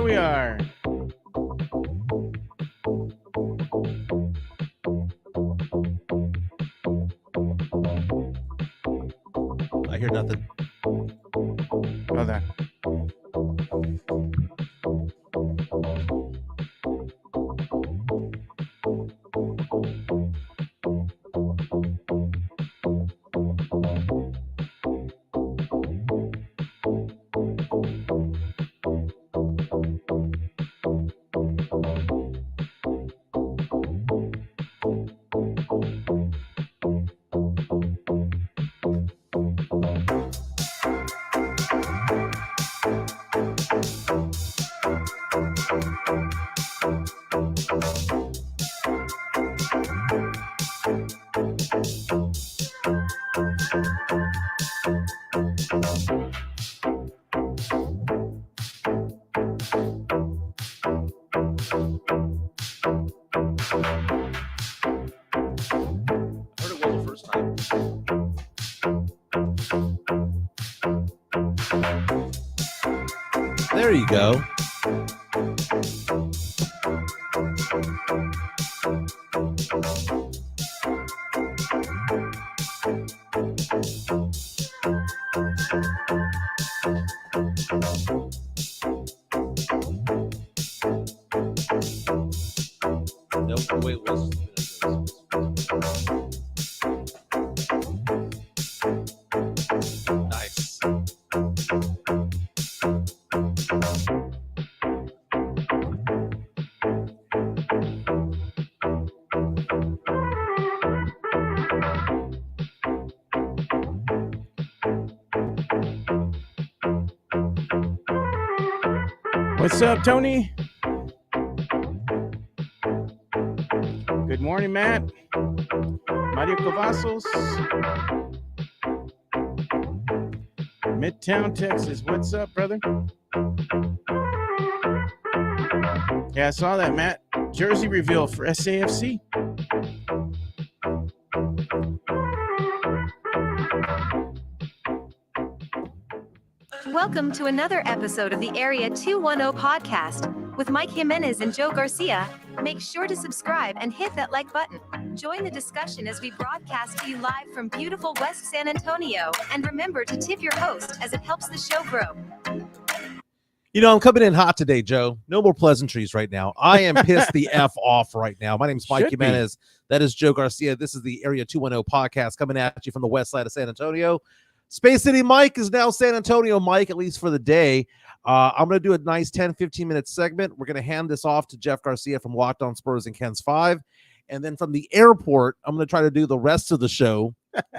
we are. I hear nothing. Hold on. I heard it well the first time. There you go. Nope, wait, was nice. What's up, Tony? Good morning, Matt. Mario Cavazos. Midtown, Texas. What's up, brother? Yeah, I saw that, Matt. Jersey reveal for SAFC. Welcome to another episode of the Area 210 podcast with Mike Jimenez and Joe Garcia. Make sure to subscribe and hit that like button. Join the discussion as we broadcast to you live from beautiful West San Antonio. And remember to tip your host as it helps the show grow. You know, I'm coming in hot today, Joe. No more pleasantries right now. I am pissed the F off right now. My name's Mike Should be. Jimenez. That is Joe Garcia. This is the Area 210 podcast coming at you from the west side of San Antonio. Space City Mike is now San Antonio Mike, at least for the day. I'm going to do a nice 10, 15-minute segment. We're going to hand this off to Jeff Garcia from Locked On Spurs and Ken's 5. And then from the airport, I'm going to try to do the rest of the show.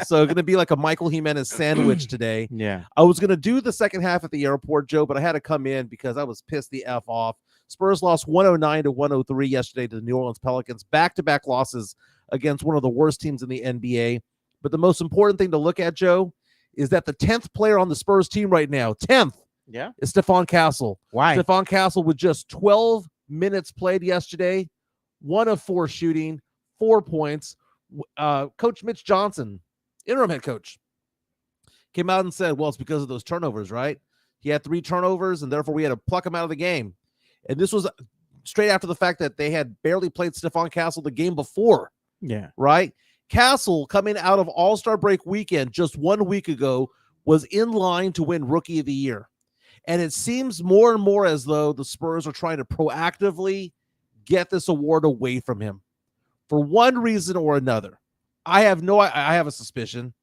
So it's going to be like a Michael Jimenez sandwich today. Yeah. I was going to do the second half at the airport, Joe, but I had to come in because I was pissed the F off. Spurs lost 109 to 103 yesterday to the New Orleans Pelicans. Back-to-back losses against one of the worst teams in the NBA. But the most important thing to look at, Joe, is that the 10th player on the Spurs team right now, 10th, Yeah. is Stephon Castle. Why? Stephon Castle with just 12 minutes played yesterday, 1 of 4 shooting, 4 points. Coach Mitch Johnson, interim head coach, came out and said, well, it's because of those turnovers, right? He had 3 turnovers, and therefore we had to pluck him out of the game. And this was straight after the fact that they had barely played Stephon Castle the game before, Yeah. right? Castle, coming out of All-Star break weekend just 1 week ago, was in line to win Rookie of the Year. And it seems more and more as though the Spurs are trying to proactively get this award away from him for one reason or another. I have a suspicion.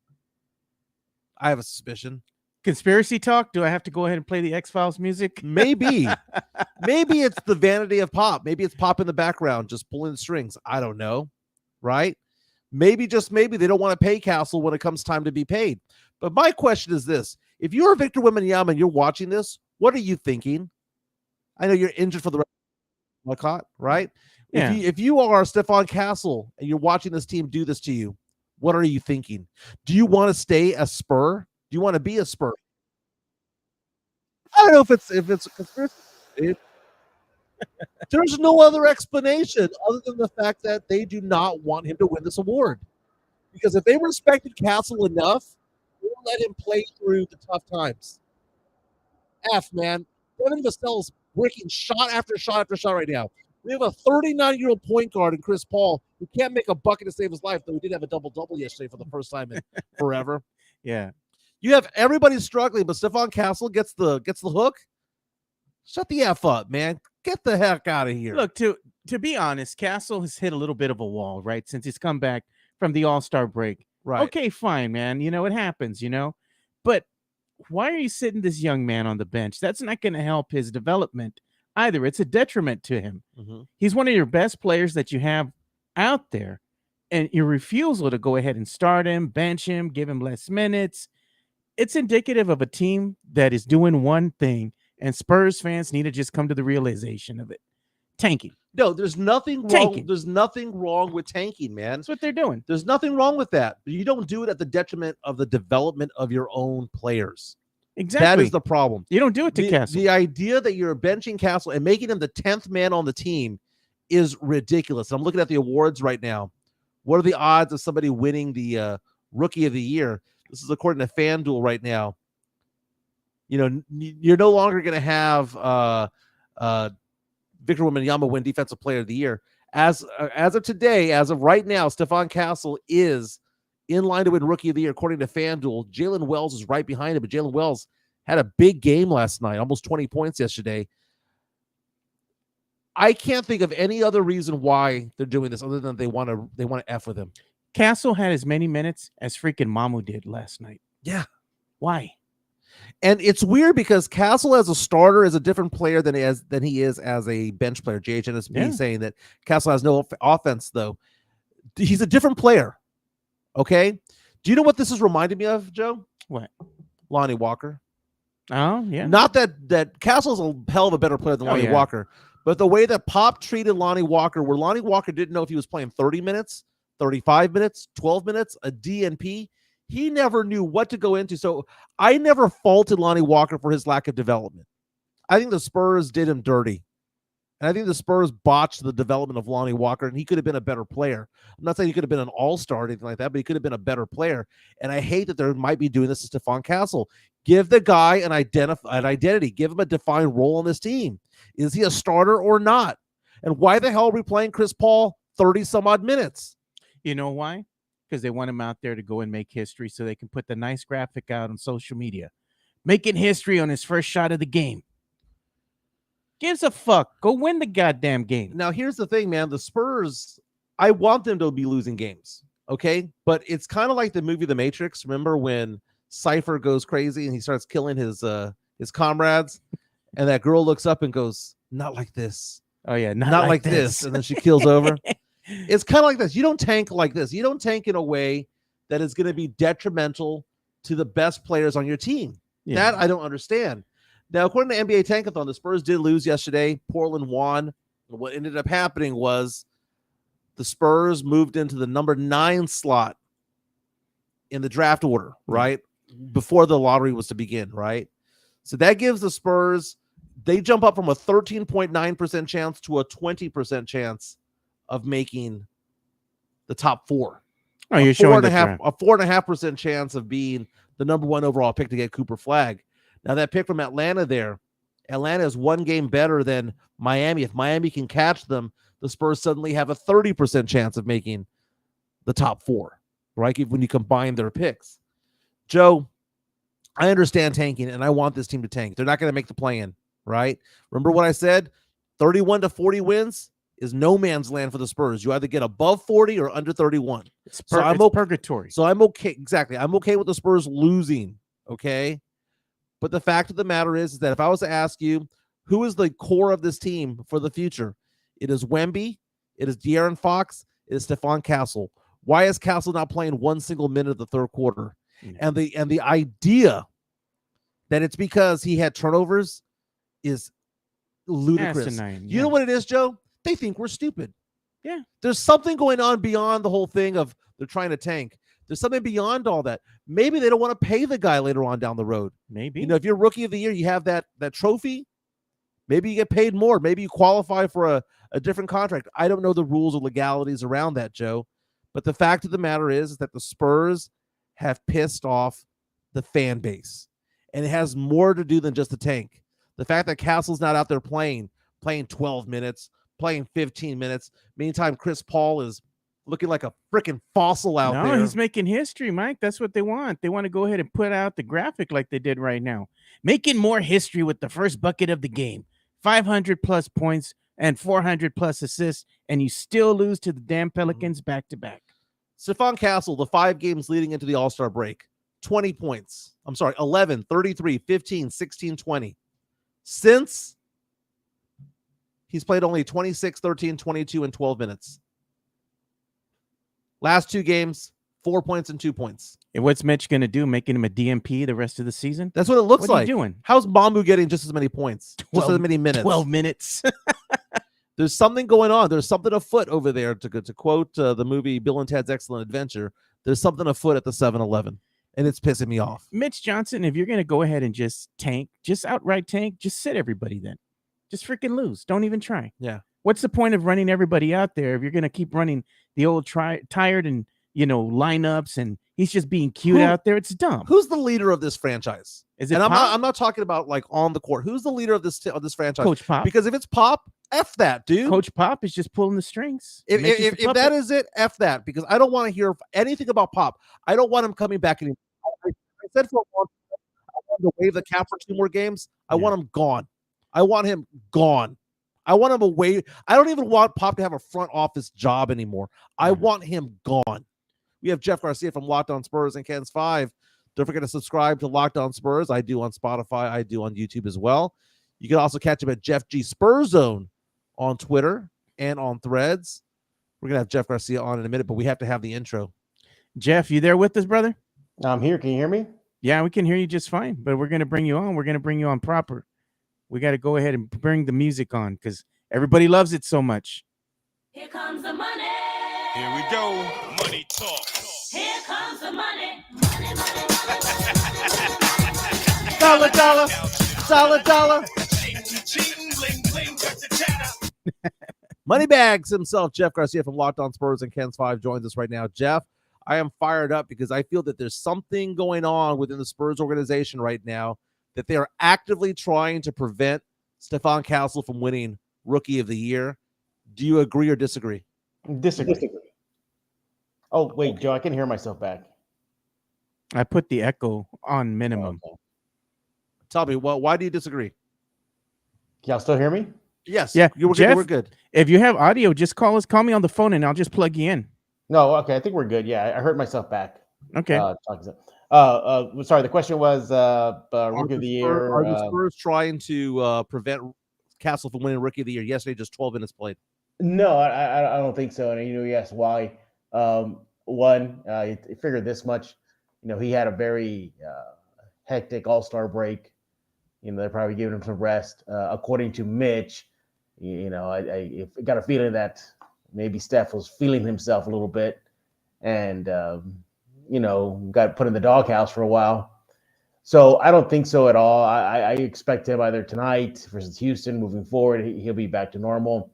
Conspiracy talk? Do I have to go ahead and play the X-Files music? Maybe it's the vanity of pop. Maybe it's pop in the background, just pulling the strings. I don't know, right? Maybe, just maybe, they don't want to pay Castle when it comes time to be paid. But my question is this. If you're Victor Wembanyama and you're watching this, what are you thinking? I know you're injured for the rest of the right? Yeah. If you are Stephon Castle and you're watching this team do this to you, what are you thinking? Do you want to stay a Spur? Do you want to be a Spur? I don't know if it's a conspiracy. There's no other explanation other than the fact that they do not want him to win this award. Because if they respected Castle enough, they would let him play through the tough times. Man. Devin Vassell's breaking shot after shot after shot right now. We have a 39-year-old point guard in Chris Paul who can't make a bucket to save his life, though he did have a double-double yesterday for the first time in forever. Yeah. You have everybody struggling, but Stephon Castle gets the hook. Shut the F up, man. Get the heck out of here. Look, to be honest, Castle has hit a little bit of a wall, right? Since he's come back from the All-Star break. Right. Okay, fine, man. It happens, But why are you sitting this young man on the bench? That's not going to help his development either. It's a detriment to him. Mm-hmm. He's one of your best players that you have out there. And your refusal to go ahead and start him, bench him, give him less minutes, it's indicative of a team that is doing one thing, and Spurs fans need to just come to the realization of it. Tanking. No, there's nothing wrong. Tanking. There's nothing wrong with tanking, man. That's what they're doing. There's nothing wrong with that. But you don't do it at the detriment of the development of your own players. Exactly. That is the problem. You don't do it to Castle. The idea that you're benching Castle and making him the 10th man on the team is ridiculous. I'm looking at the awards right now. What are the odds of somebody winning the Rookie of the Year? This is according to FanDuel right now. You're no longer going to have Victor Wembanyama win Defensive Player of the Year. As of today, as of right now, Stephon Castle is in line to win Rookie of the Year according to FanDuel. Jalen Wells is right behind him, but Jalen Wells had a big game last night, almost 20 points yesterday. I can't think of any other reason why they're doing this other than they want to F with him. Castle had as many minutes as freaking Mamu did last night. Yeah. Why? And it's weird because Castle as a starter is a different player than he is as a bench player. JHNSB saying that Castle has no offense, though. He's a different player. Okay? Do you know what this is reminding me of, Joe? What? Lonnie Walker. Oh, yeah. Not that Castle's a hell of a better player than Lonnie Walker, but the way that Pop treated Lonnie Walker, where Lonnie Walker didn't know if he was playing 30 minutes, 35 minutes, 12 minutes, a DNP. He never knew what to go into. So I never faulted Lonnie Walker for his lack of development. I think the Spurs did him dirty. And I think the Spurs botched the development of Lonnie Walker, and he could have been a better player. I'm not saying he could have been an all-star or anything like that, but he could have been a better player. And I hate that they might be doing this to Stephon Castle. Give the guy an identity. Give him a defined role on this team. Is he a starter or not? And why the hell are we playing Chris Paul 30-some-odd minutes? You know why? Because they want him out there to go and make history so they can put the nice graphic out on social media. Making history on his first shot of the game. Gives a fuck. Go win the goddamn game. Now, here's the thing, man. The Spurs, I want them to be losing games, okay? But it's kind of like the movie The Matrix. Remember when Cypher goes crazy and he starts killing his comrades? And that girl looks up and goes, not like this. Oh, yeah. Not like this. And then she keels over. It's kind of like this. You don't tank like this. You don't tank in a way that is going to be detrimental to the best players on your team. Yeah. That I don't understand. Now, according to NBA Tankathon, the Spurs did lose yesterday. Portland won. What ended up happening was the Spurs moved into the number 9 slot in the draft order, right? Before the lottery was to begin, right? So that gives the Spurs, they jump up from a 13.9% chance to a 20% chance of making the top 4. Oh, you're showing a 4.5% chance of being the number 1 overall pick to get Cooper Flagg. Now that pick from Atlanta there, Atlanta is 1 game better than Miami. If Miami can catch them, the Spurs suddenly have a 30% chance of making the top 4, right? When you combine their picks. Joe, I understand tanking, and I want this team to tank. They're not going to make the play-in, right? Remember what I said? 31 to 40 wins is no man's land for the Spurs. You either get above 40 or under 31. It's purgatory. So I'm okay. Exactly. I'm okay with the Spurs losing, okay? But the fact of the matter is that if I was to ask you, who is the core of this team for the future? It is Wemby, it is De'Aaron Fox, it is Stephon Castle. Why is Castle not playing 1 single minute of the third quarter? Yeah. And the idea that it's because he had turnovers is ludicrous. Asinine, yeah. You know what it is, Joe? They think we're stupid. Yeah. There's something going on beyond the whole thing of they're trying to tank. There's something beyond all that. Maybe they don't want to pay the guy later on down the road. Maybe. You know, if you're Rookie of the Year, you have that trophy. Maybe you get paid more. Maybe you qualify for a different contract. I don't know the rules or legalities around that, Joe. But the fact of the matter is that the Spurs have pissed off the fan base. And it has more to do than just the tank. The fact that Castle's not out there playing 12 minutes, playing 15 minutes. Meantime, Chris Paul is looking like a freaking fossil out there. No, he's making history, Mike. That's what they want. They want to go ahead and put out the graphic like they did right now. Making more history with the first bucket of the game. 500 plus points and 400 plus assists, and you still lose to the damn Pelicans back to back. Stephon Castle, the 5 games leading into the All-Star break, 20 points. I'm sorry, 11, 33, 15, 16, 20. Since he's played only 26, 13, 22, and 12 minutes. Last 2 games, 4 points and 2 points. And what's Mitch going to do? Making him a DMP the rest of the season? That's what it looks What are like. you doing? How's Mambu getting just as many points? Just as many minutes? 12 minutes. There's something going on. There's something afoot over there. To quote the movie Bill and Ted's Excellent Adventure, there's something afoot at the 7-Eleven, and it's pissing me off. Mitch Johnson, if you're going to go ahead and just tank, just outright tank, just sit everybody then. Just freaking lose. Don't even try. Yeah. What's the point of running everybody out there if you're going to keep running the old tired and, lineups, and he's just being cute out there? It's dumb. Who's the leader of this franchise? Is it And Pop? I'm not talking about like on the court. Who's the leader of this franchise? Coach Pop? Because if it's Pop, F that, dude. Coach Pop is just pulling the strings. If that is it, F that, because I don't want to hear anything about Pop. I don't want him coming back anymore. I said for a long time, I want him to waive the cap for 2 more games. I want him gone. I want him gone. I want him away. I don't even want Pop to have a front office job anymore. I want him gone. We have Jeff Garcia from Locked On Spurs and Ken's 5. Don't forget to subscribe to Locked On Spurs. I do on Spotify. I do on YouTube as well. You can also catch him at Jeff G Spurs Zone on Twitter and on Threads. We're going to have Jeff Garcia on in a minute, but we have to have the intro. Jeff, you there with us, brother? I'm here. Can you hear me? Yeah, we can hear you just fine, but we're going to bring you on. We're going to bring you on proper. We got to go ahead and bring the music on because everybody loves it so much. Here comes the money. Here we go. Money talk. Here comes the money. Money, money, money. Dollar, dollar, dollar, dollar. Moneybags himself, Jeff Garcia from Locked On Spurs and Ken's 5 joins us right now. Jeff, I am fired up because I feel that there's something going on within the Spurs organization right now that they are actively trying to prevent Stephon Castle from winning Rookie of the Year. Do you agree or disagree? Disagree. Oh, wait, Joe, I can hear myself back. I put the echo on minimum. Okay. Tell me, why do you disagree? Y'all still hear me? Yes. Yeah, you were Jeff, good. We're good. If you have audio, just call me on the phone and I'll just plug you in. No, okay, I think we're good. Yeah, I heard myself back. Okay. Sorry, the question was Rookie of the Year. Are the Spurs trying to prevent Castle from winning Rookie of the Year? Yesterday, just 12 minutes played. No, I don't think so. And you asked why. One, you figure this much. He had a very hectic All-Star break. They're probably giving him some rest. According to Mitch, I got a feeling that maybe Steph was feeling himself a little bit, and got put in the doghouse for a while. So I don't think so at all. I expect him either tonight versus Houston. Moving forward, he'll be back to normal.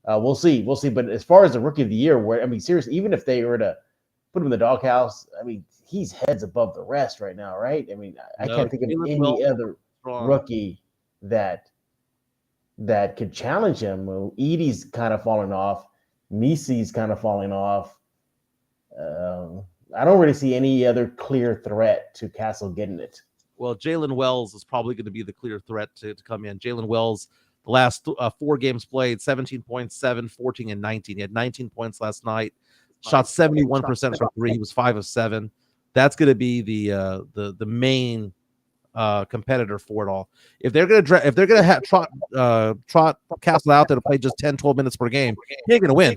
We'll see. But as far as the Rookie of the Year, seriously, even if they were to put him in the doghouse, he's heads above the rest right now, right? I can't think of any other rookie that could challenge him. Edie's kind of falling off. Misi's kind of falling off. I don't really see any other clear threat to Castle getting it. Well, Jalen Wells is probably going to be the clear threat to come in. Jalen Wells, the last 4 games played, 17 points, 7, 14, and 19. He had 19 points last night. Shot 71% from 3. He was 5 of 7. That's going to be the main competitor for it all. If they're going to trot Castle out there to play just 10, 12 minutes per game, he ain't going to win.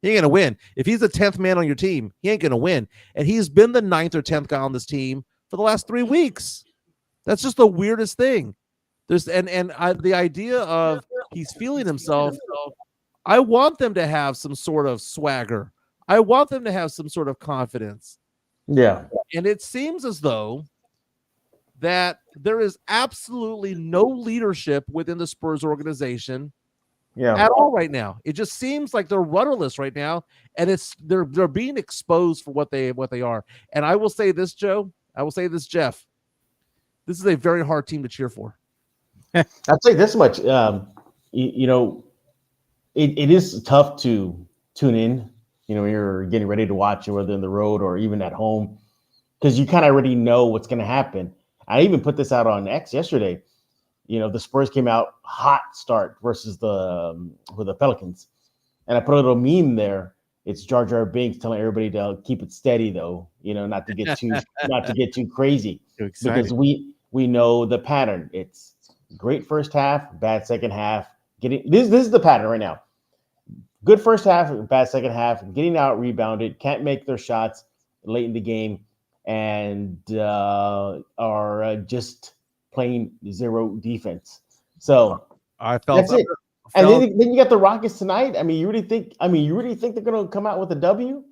He ain't going to win. If he's the 10th man on your team, he ain't going to win. And he's been the 9th or 10th guy on this team for the last 3 weeks. That's just the weirdest thing. The idea of he's feeling himself, I want them to have some sort of swagger. I want them to have some sort of confidence. Yeah. And it seems as though that there is absolutely no leadership within the Spurs organization at all right now. It just seems like they're rudderless right now, and they're being exposed for what they are. And I will say this, Joe. I will say this, Jeff. This is a very hard team to cheer for. I'll tell you this much. You know, it is tough to tune in. You know, when you're getting ready to watch it, whether in the road or even at home, because you kind of already know what's going to happen. I even put this out on X yesterday. You know, the Spurs came out hot start versus the with the Pelicans, and I put a little meme there. It's Jar Jar Binks telling everybody to keep it steady, though. You know, not to get too crazy, Too because excited. we know the pattern. It's great first half, bad second half. Getting this is the pattern right now. Good first half, bad second half. Getting out rebounded, can't make their shots late in the game, and are just playing zero defense. So I felt that's it. And felt then you got the Rockets tonight. I mean, you really think? I mean, you really think they're going to come out with a W?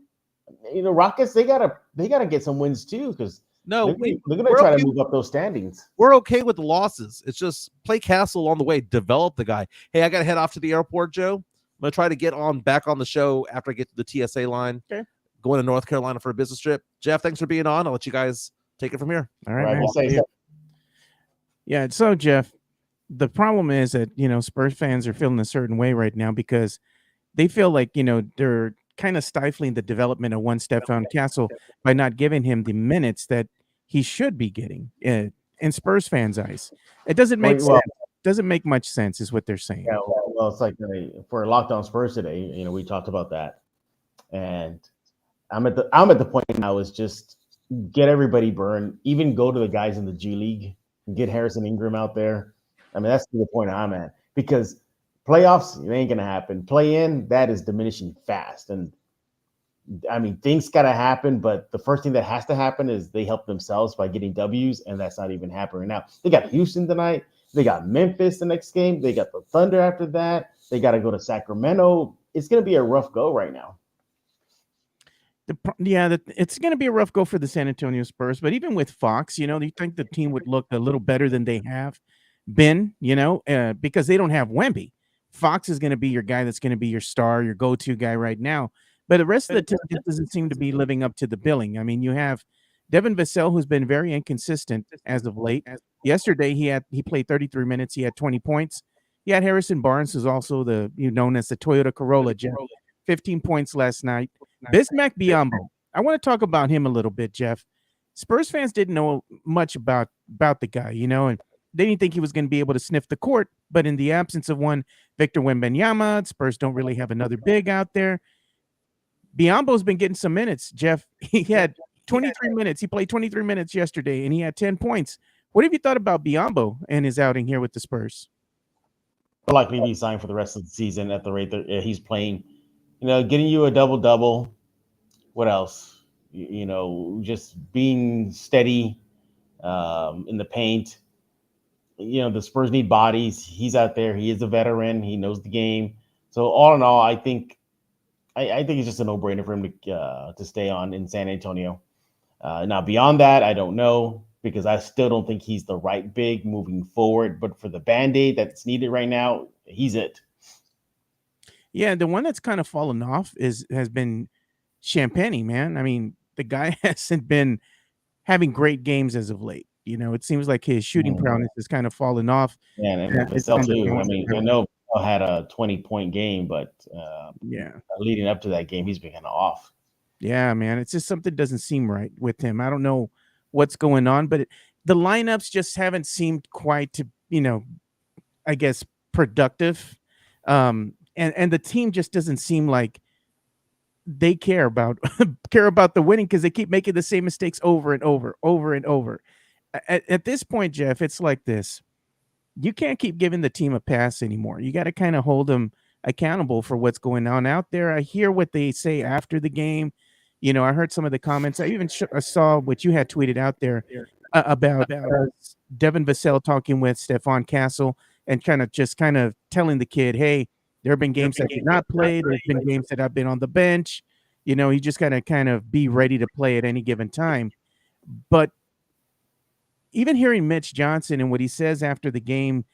You know, Rockets they gotta get some wins too, because no, they're gonna we're try okay. to move up those standings. We're okay with the losses. It's just play castle along the way, develop the guy. Hey, I got to head off to the airport, Joe. I'm gonna try to get back on the show after I get to the TSA line. Okay. Going to North Carolina for a business trip. Jeff, thanks for being on. I'll let you guys take it from here. All right, Right, man. we'll say Yeah. Yeah. So, Jeff, the problem is that, Spurs fans are feeling a certain way right now because they feel like, they're kind of stifling the development of one Stephon Castle by not giving him the minutes that he should be getting in Spurs fans' eyes. It doesn't make well, sense. Doesn't make much sense, is what they're saying. yeah, well, it's like for Lockdown Spurs today. You know, we talked about that, and I'm at the point now is just get everybody burned. Even go to the guys in the G League and get Harrison Ingram out there. I mean, that's the point I'm at, because playoffs, it ain't gonna happen. Play in, that is diminishing fast, and I mean, things gotta happen. But the first thing that has to happen is they help themselves by getting W's, and that's not even happening now. They got Houston tonight. They got Memphis the next game. They got the Thunder after that. They got to go to Sacramento. It's gonna be a rough go right now. It's going to be a rough go for the San Antonio Spurs. But even with Fox, you think the team would look a little better than they have been, because they don't have Wemby. Fox is going to be your guy that's going to be your star, your go-to guy right now. But the rest of the team just doesn't seem to be living up to the billing. I mean, you have Devin Vassell, who's been very inconsistent as of late. Yesterday, he played 33 minutes. He had 20 points. You had Harrison Barnes, who's also known as the Toyota Corolla, Jeff, 15 points last night. Bismack Biyombo. I want to talk about him a little bit, Jeff. Spurs fans didn't know much about the guy, and they didn't think he was going to be able to sniff the court. But in the absence of one Victor Wembanyama, Spurs don't really have another big out there. Biyombo's been getting some minutes, Jeff. He had 23 minutes. He played 23 minutes yesterday, and he had 10 points. What have you thought about Biyombo and his outing here with the Spurs? Likely be signed for the rest of the season at the rate that he's playing. You know, getting you a double-double. What else? Just being steady in the paint. The Spurs need bodies. He's out there. He is a veteran. He knows the game. So all in all, I think it's just a no-brainer for him to stay on in San Antonio. Now, beyond that, I don't know, because I still don't think he's the right big moving forward. But for the Band-Aid that's needed right now, he's it. Yeah, the one that's kind of fallen off has been Champagnie, man. I mean, the guy hasn't been having great games as of late. It seems like his shooting prowess has kind of fallen off. Yeah, and It's Vassell on the too. I bounce mean, back. I know Vassell had a 20-point game, but Yeah. leading up to that game, he's been kind of off. Yeah, man. It's just something doesn't seem right with him. I don't know what's going on, but the lineups just haven't seemed quite to, I guess, productive. And the team just doesn't seem like they care about the winning, because they keep making the same mistakes over and over. At this point, Jeff, it's like this. You can't keep giving the team a pass anymore. You got to kind of hold them accountable for what's going on out there. I hear what they say after the game. I heard some of the comments. I even saw what you had tweeted out there about Devin Vassell talking with Stephon Castle and kind of telling the kid, hey, there have been games that I did not play. There's been games that I've been on the bench. You just got to kind of be ready to play at any given time. But even hearing Mitch Johnson and what he says after the game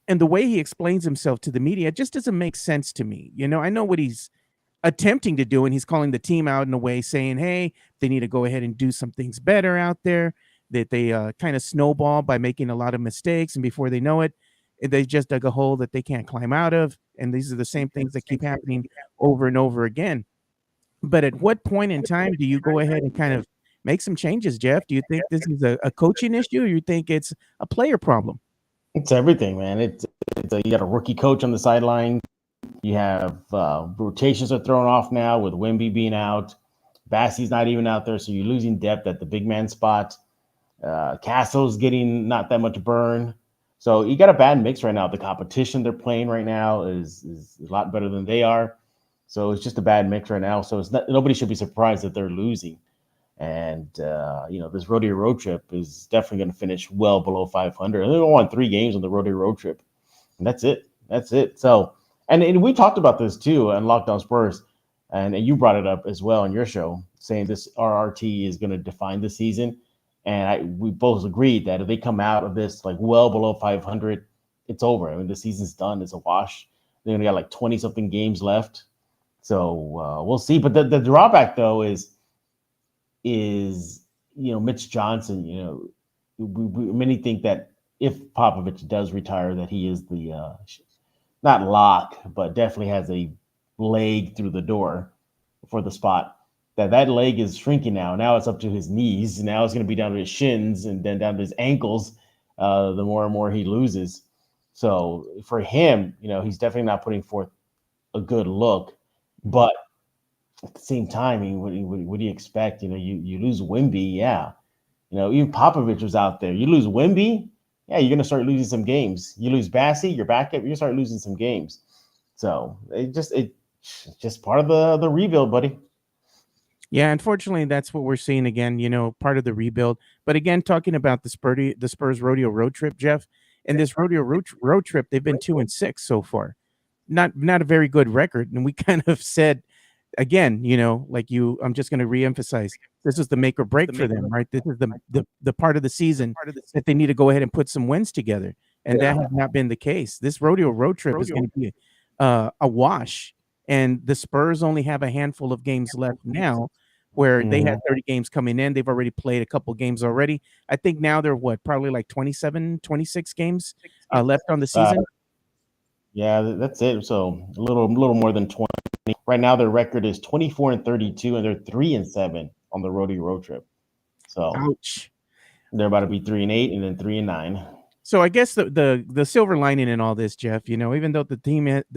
and the way he explains himself to the media, it just doesn't make sense to me. I know what he's attempting to do, and he's calling the team out in a way, saying, hey, they need to go ahead and do some things better out there. that they kind of snowball by making a lot of mistakes, and before they know it, they just dug a hole that they can't climb out of. And these are the same things that keep happening over and over again. But at what point in time do you go ahead and kind of make some changes, Jeff? Do you think this is a coaching issue, or you think it's a player problem? It's everything, man. You got a rookie coach on the sideline. You have rotations are thrown off now with Wemby being out. Bassey's not even out there, so you're losing depth at the big man spot. Castle's getting not that much burn. So you got a bad mix right now. The competition they're playing right now is a lot better than they are. So it's just a bad mix right now. So nobody should be surprised that they're losing. And this rodeo road trip is definitely going to finish well below 500. And they won 3 games on the rodeo road trip, and that's it. That's it. So, and we talked about this too on Lockdown Spurs, and you brought it up as well on your show, saying this RRT is going to define the season. And we both agreed that if they come out of this like well below 500, it's over. I mean, the season's done. It's a wash. They only got like 20 something games left. So we'll see. But the drawback though is Mitch Johnson. Many think that if Popovich does retire, that he is the not lock, but definitely has a leg through the door for the spot. That leg is shrinking now. Now it's up to his knees. Now it's going to be down to his shins and then down to his ankles. The more and more he loses. So for him, he's definitely not putting forth a good look. But at the same time, I mean, what do you expect? You lose Wemby, yeah. Even Popovich was out there. You lose Wemby, yeah, you're going to start losing some games. You lose Bassey, your backup, you're going to start losing some games. So it's just part of the rebuild, buddy. Yeah, unfortunately, that's what we're seeing again, part of the rebuild. But again, talking about the Spurs rodeo road trip, Jeff, and this rodeo road trip, they've been 2-6 so far. Not a very good record. And we kind of said, again, I'm just going to reemphasize, this is the make or break for them, right? This is the part of the season that they need to go ahead and put some wins together. And that has not been the case. This rodeo road trip is going to be a wash. And the Spurs only have a handful of games left now, where they had 30 games coming in. They've already played a couple games already. I think now they're probably like 27, 26 games left on the season. Yeah, that's it. So a little more than 20. Right now, their record is 24-32, and they're 3-7 on the rodeo road trip. So ouch. They're about to be 3-8 and then 3-9. So I guess the silver lining in all this, Jeff, even though the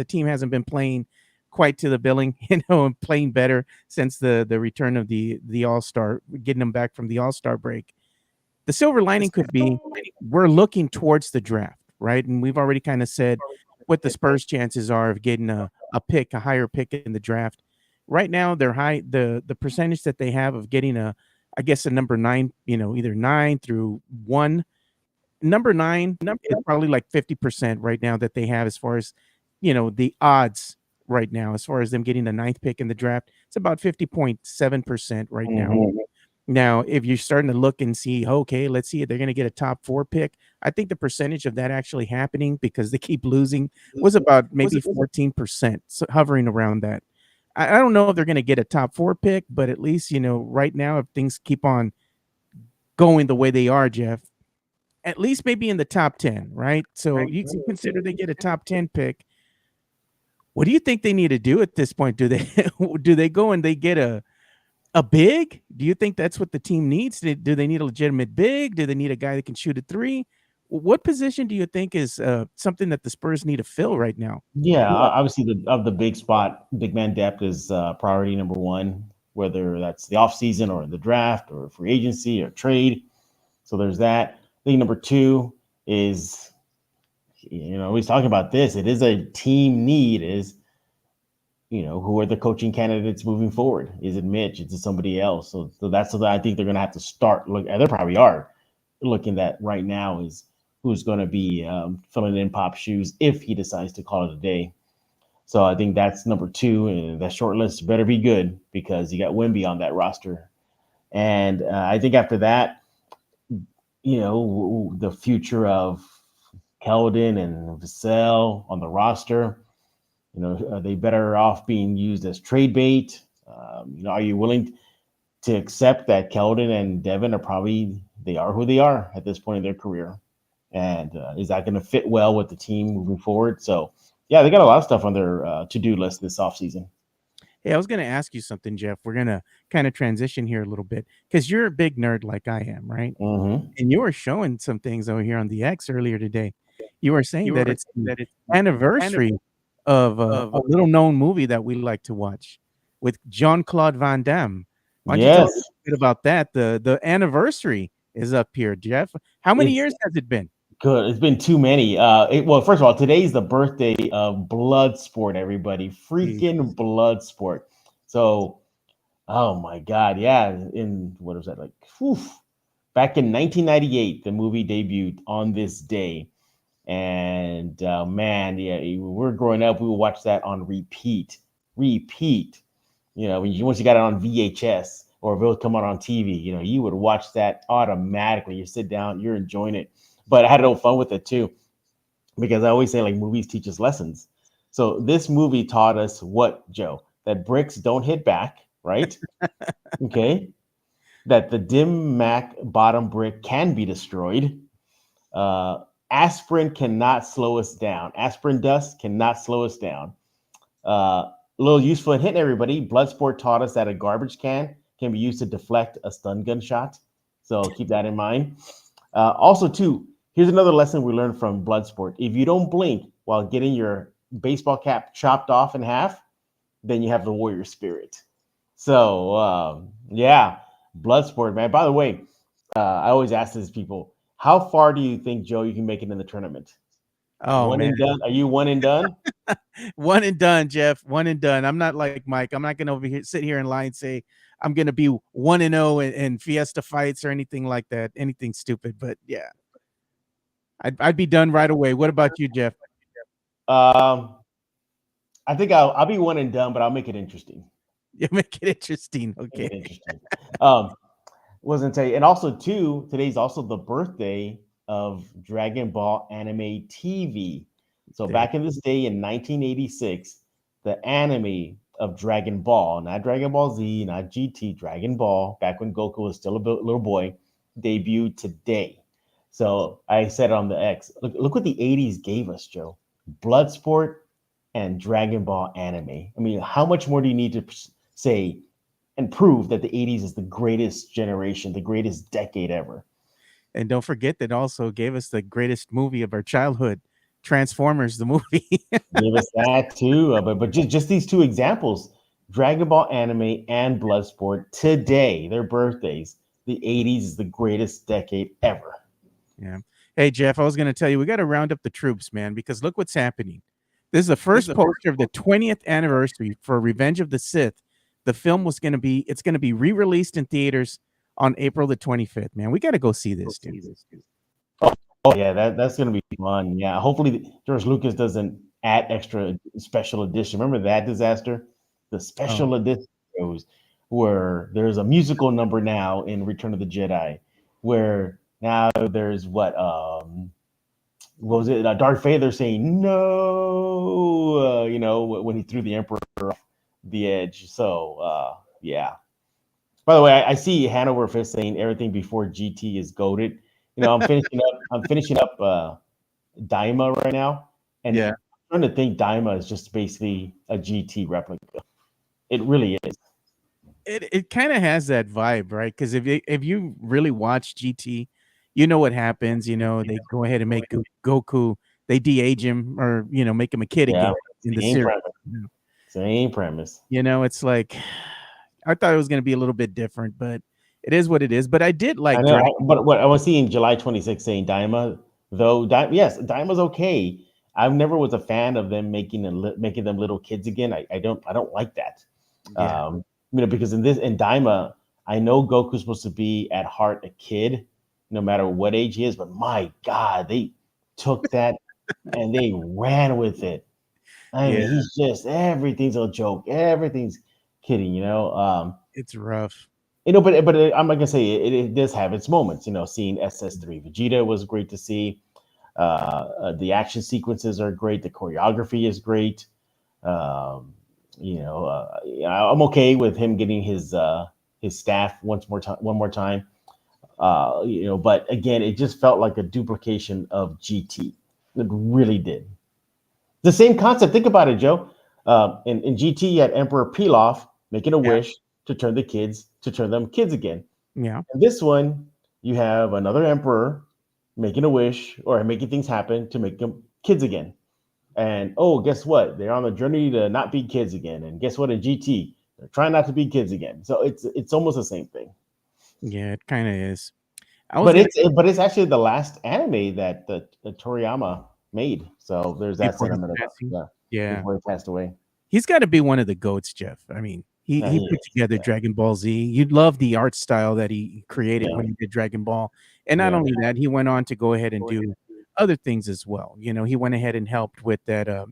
team hasn't been playing quite to the billing, and playing better since the return of the All-Star, getting them back from the All-Star break. The silver lining could be we're looking towards the draft, right? And we've already kind of said what the Spurs' chances are of getting a higher pick in the draft. Right now, they're high. The percentage that they have of getting a number 9, either 9 through 1. Number 9 is probably like 50% right now that they have as far as, the odds right now, as far as them getting the 9th pick in the draft. It's about 50.7% right now. Now, if you're starting to look and see, okay, let's see if they're going to get a top 4 pick, I think the percentage of that actually happening, because they keep losing, was about maybe 14%, so hovering around that. I don't know if they're going to get a top 4 pick, but at least, right now, if things keep on going the way they are, Jeff, at least maybe in the top 10, right? So you can consider they get a top 10 pick. What do you think they need to do at this point? Do they go and they get a big? Do you think that's what the team needs? Do they need a legitimate big? Do they need a guy that can shoot a 3? What position do you think is something that the Spurs need to fill right now? Yeah, obviously the big spot, big man depth is priority number 1, whether that's the offseason or the draft or free agency or trade. So there's that. I think number 2 is, he's talking about this. It is a team need. Is, who are the coaching candidates moving forward? Is it Mitch? Is it somebody else? So that's what I think they're going to have to start. They probably are looking at right now is who's going to be filling in Pop's shoes if he decides to call it a day. So I think that's number 2, and that short list better be good because you got Wemby on that roster. And I think after that, the future of Keldon and Vassell on the roster, are they better off being used as trade bait? Are you willing to accept that Keldon and Devin are probably they are who they are at this point in their career, and is that going to fit well with the team moving forward? So, yeah, they got a lot of stuff on their to-do list this offseason. Hey, I was going to ask you something, Jeff. We're going to kind of transition here a little bit because you're a big nerd like I am, right? Mm-hmm. And you were showing some things over here on the X earlier today. You were saying that it's the anniversary of a little known movie that we like to watch with Jean-Claude Van Damme. Why don't you tell us Yes. a bit about that? The anniversary is up here, Jeff. How many It's years has it been? good. It's been too many. Well, first of all, today's the birthday of Bloodsport, everybody. Freaking Jesus. Bloodsport. So, oh my God. Yeah. In what was that like? Whew, back in 1998, the movie debuted on this day. And man, yeah, we're growing up, we would watch that on repeat. Once you got it on VHS or if it would come on TV, you would watch that automatically. You sit down, you're enjoying it. But I had a little fun with it too, because I always say like movies teach us lessons. So this movie taught us what, Joe? That bricks don't hit back, right? Okay. That the dim Mac bottom brick can be destroyed. Uh, Aspirin cannot slow us down. Aspirin dust cannot slow us down. A little useful hint, everybody. Bloodsport taught us that a garbage can be used to deflect a stun gun shot. So keep that in mind. Also, too, here's another lesson we learned from Bloodsport. If you don't blink while getting your baseball cap chopped off in half, then you have the warrior spirit. So, yeah, Bloodsport, man. By the way, I always ask these people, how far do you think, Joe, you can make it in the tournament? Oh One man. and done? Are you one and done? One and done, Jeff. One and done. I'm not like Mike. I'm not gonna sit here and lie and say I'm gonna be 1-0 in Fiesta fights or anything like that. Anything stupid. But yeah, I'd be done right away. What about you, Jeff? Um, I think I'll be one and done, but I'll make it interesting. You make it interesting. Make Okay. it interesting. Um, wasn't tell you, and also too, today's also the birthday of Dragon Ball anime TV. So There. back in this day in 1986, the anime of Dragon Ball, not Dragon Ball Z, not GT, Dragon Ball, back when Goku was still a little boy, debuted today. So I said on the X, look what the 80s gave us, Joe. Bloodsport and Dragon Ball anime. I mean, how much more do you need to say and prove that the 80s is the greatest generation, the greatest decade ever? And don't forget that also gave us the greatest movie of our childhood, Transformers, the movie. Give us that too. But just these two examples, Dragon Ball anime and Bloodsport today, their birthdays, the 80s is the greatest decade ever. Yeah. Hey, Jeff, I was going to tell you, we got to round up the troops, man, because look what's happening. This is the first poster of the 20th anniversary for Revenge of the Sith. The film it's going to be re-released in theaters on April the 25th, man. We got to go see this, dude. Oh yeah, that's gonna be fun. Yeah, hopefully George Lucas doesn't add extra special edition. Remember that disaster? The special edition shows where there's a musical number now in Return of the Jedi, where now there's what was it? Darth Vader saying no, when he threw the Emperor off the edge. So yeah. By the way, I see Hanover Fist saying everything before GT is goaded. I'm finishing up Daima right now, and Yeah. I'm trying to think Daima is just basically a GT replica. It really is. It kind of has that vibe, right? Because if you really watch GT, you know what happens. They go ahead and make Goku, they de-age him or make him a kid Yeah, again in the same series. premise. Same premise. It's like I thought it was going to be a little bit different, but it is what it is. But I did like I know, but what I was seeing July 26th saying Daima, though. Yes, Daima's okay. I never was a fan of them making them little kids again. I don't like that. Yeah. Because in Daima, I know Goku's supposed to be at heart a kid, no matter what age he is. But my God, they took that and they ran with it. I mean, he's just everything's a joke. Everything's kidding. It's rough. But I'm not gonna say it does have its moments. Seeing SS3 Vegeta was great to see. The action sequences are great. The choreography is great. I'm okay with him getting his staff one more time. But again, it just felt like a duplication of GT. It really did. The same concept. Think about it, Joe. In GT, you had Emperor Pilaf making a Yeah. wish to turn them kids again. Yeah. In this one, you have another emperor making a wish or making things happen to make them kids again. And oh, guess what? They're on the journey to not be kids again. And guess what? In GT, they're trying not to be kids again. So it's almost the same thing. Yeah, it kind of is. I was gonna But it's actually the last anime that the Toriyama made. So there's that before his sentiment about passing. yeah Yeah. before he passed away. He's got to be one of the goats, Jeff. I mean, he Yeah, he he put is. together Yeah. Dragon Ball Z. You'd love the art style that he created Yeah. when he did Dragon Ball. And not Yeah. only that, he went on to go ahead and do other things as well. He went ahead and helped with that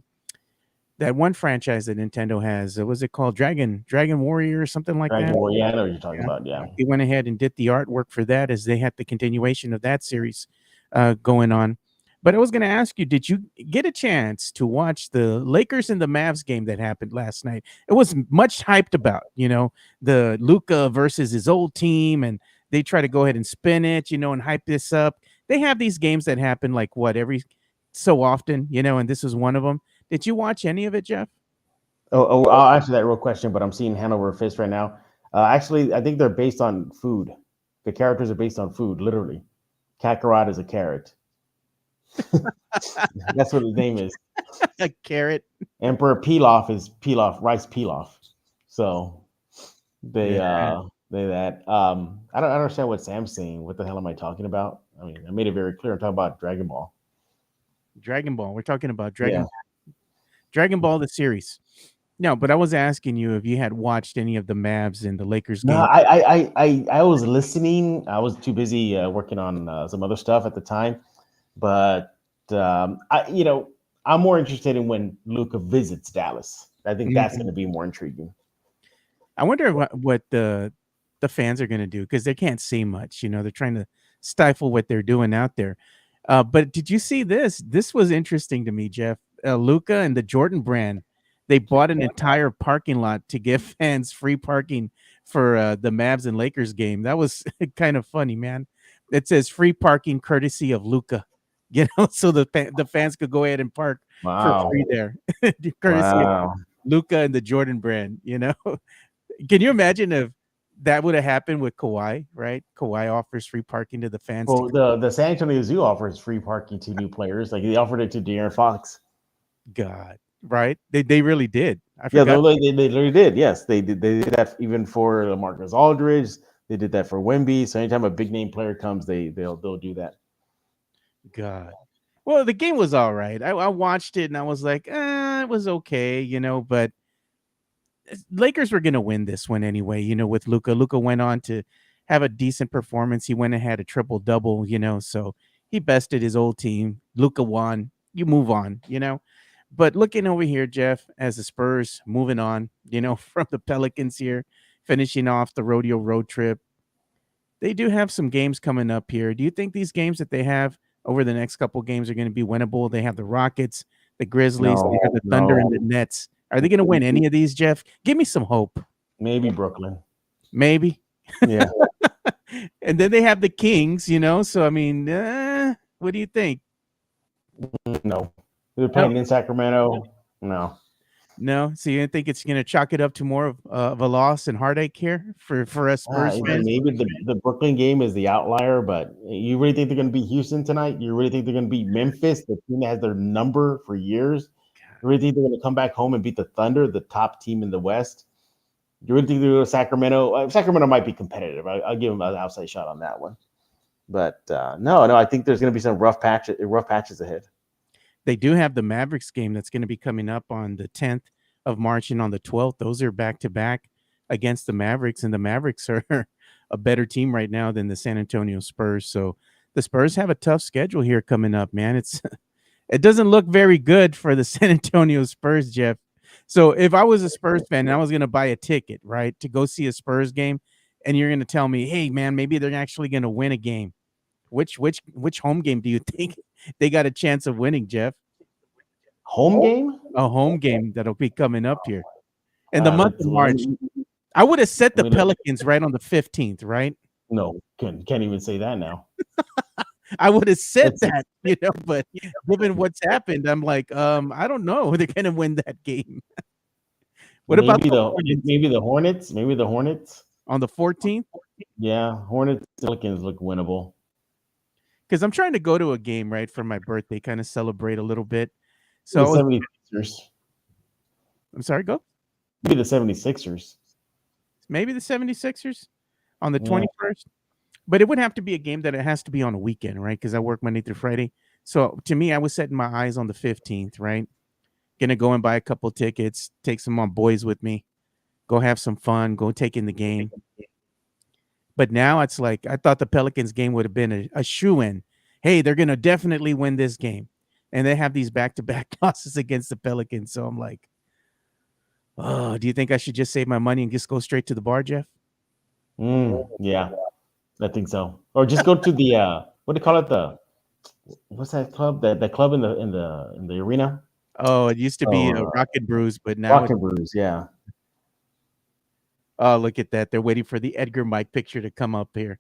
one franchise that Nintendo has. Was it called Dragon Warrior or something like Dragon that? Ball. Yeah, I know what you're talking Yeah. about. Yeah. He went ahead and did the artwork for that as they had the continuation of that series going on. But I was going to ask you, did you get a chance to watch the Lakers and the Mavs game that happened last night? It was much hyped about, the Luca versus his old team, and they try to go ahead and spin it, and hype this up. They have these games that happen like every so often, and this was one of them. Did you watch any of it, Jeff? I'll answer that real question, but I'm seeing Hanover Fist right now. Actually, I think they're based on food. The characters are based on food, literally. Kakarot is a carrot. That's what his name is. A carrot. Emperor Pilaf is rice pilaf. So they Yeah. that. I don't understand what Sam's saying. What the hell am I talking about? I mean, I made it very clear. I'm talking about Dragon Ball. Dragon Ball. We're talking about Yeah. Dragon Ball the series. No, but I was asking you if you had watched any of the Mavs and the Lakers No, game. I was listening. I was too busy working on some other stuff at the time, but I'm more interested in when Luca visits Dallas. I think that's going to be more intriguing. I wonder what the fans are going to do because they can't see much. They're trying to stifle what they're doing out there. But did you see this? This was interesting to me, Jeff. Luca and the Jordan brand, they bought an entire parking lot to give fans free parking for the Mavs and Lakers game. That was kind of funny, man. It says free parking courtesy of Luca, so the fans could go ahead and park for Wow. free there, courtesy of Luca and the Jordan brand. Can you imagine if that would have happened with Kawhi, right? Kawhi offers free parking to the fans. Well, the San Antonio Zoo offers free parking to new players. Like they offered it to De'Aaron Fox. God, right? They really did. I Yeah, forgot. they literally did. Yes, they did. They did that even for Marcus Aldridge. They did that for Wemby. So anytime a big name player comes, they'll do that. God. Well, the game was all right. I watched it and I was like, it was okay, but Lakers were going to win this one anyway, with Luca. Luca went on to have a decent performance. He went and had a triple-double, so he bested his old team. Luca won. You move on, But looking over here, Jeff, as the Spurs moving on, from the Pelicans here, finishing off the rodeo road trip, they do have some games coming up here. Do you think these games that they have over the next couple games are going to be winnable? They have the Rockets, the Grizzlies, they have the Thunder, and the Nets. Are they going to win any of these, Jeff? Give me some hope. Maybe Brooklyn. Maybe. Yeah. And then they have the Kings, So, I mean, what do you think? No. They're playing in Sacramento. No. No? So you think it's going to chalk it up to more of a loss and heartache here for us Spurs fans? Maybe the Brooklyn game is the outlier, but you really think they're going to beat Houston tonight? You really think they're going to beat Memphis, the team that has their number for years? You really think they're going to come back home and beat the Thunder, the top team in the West? You really think they're going to Sacramento? Sacramento might be competitive. I'll give them an outside shot on that one. But no, I think there's going to be some rough patches ahead. They do have the Mavericks game that's going to be coming up on the 10th of March and on the 12th. Those are back-to-back against the Mavericks, and the Mavericks are a better team right now than the San Antonio Spurs. So the Spurs have a tough schedule here coming up, man. It doesn't look very good for the San Antonio Spurs, Jeff. So if I was a Spurs fan and I was going to buy a ticket, right, to go see a Spurs game, and you're going to tell me, hey, man, maybe they're actually going to win a game, which home game do you think they got a chance of winning, Jeff? Home game? A home game that'll be coming up here in the month of March. I would have set the Pelicans right on the 15th, right? No, can't even say that now. I would have said It's that, but given what's happened, I'm like, I don't know. They're gonna win that game. What about maybe the the Hornets maybe the Hornets. Maybe the Hornets. on the 14th? Yeah, Hornets Pelicans look winnable. Because I'm trying to go to a game right for my birthday, kind of celebrate a little bit. The So 76ers. I'm sorry, go. Maybe the 76ers. Maybe the 76ers on the Yeah. 21st. But it would have to be a game that it has to be on a weekend, right? Because I work Monday through Friday. So to me, I was setting my eyes on the 15th, right? Gonna go and buy a couple tickets, take some of my boys with me, go have some fun, go take in the game. But now it's like I thought the Pelicans game would have been a shoe-in. Hey, they're gonna definitely win this game. And they have these back-to-back losses against the Pelicans. So I'm like, oh, do you think I should just save my money and just go straight to the bar, Jeff? Yeah, I think so. Or just go to the what do you call it? What's that club? The club in the arena? Oh, it used to be a Oh, Rock and Brews, but now Rock it's and Brews. Yeah. oh, look at that. They're waiting for the Edgar Mike picture to come up here.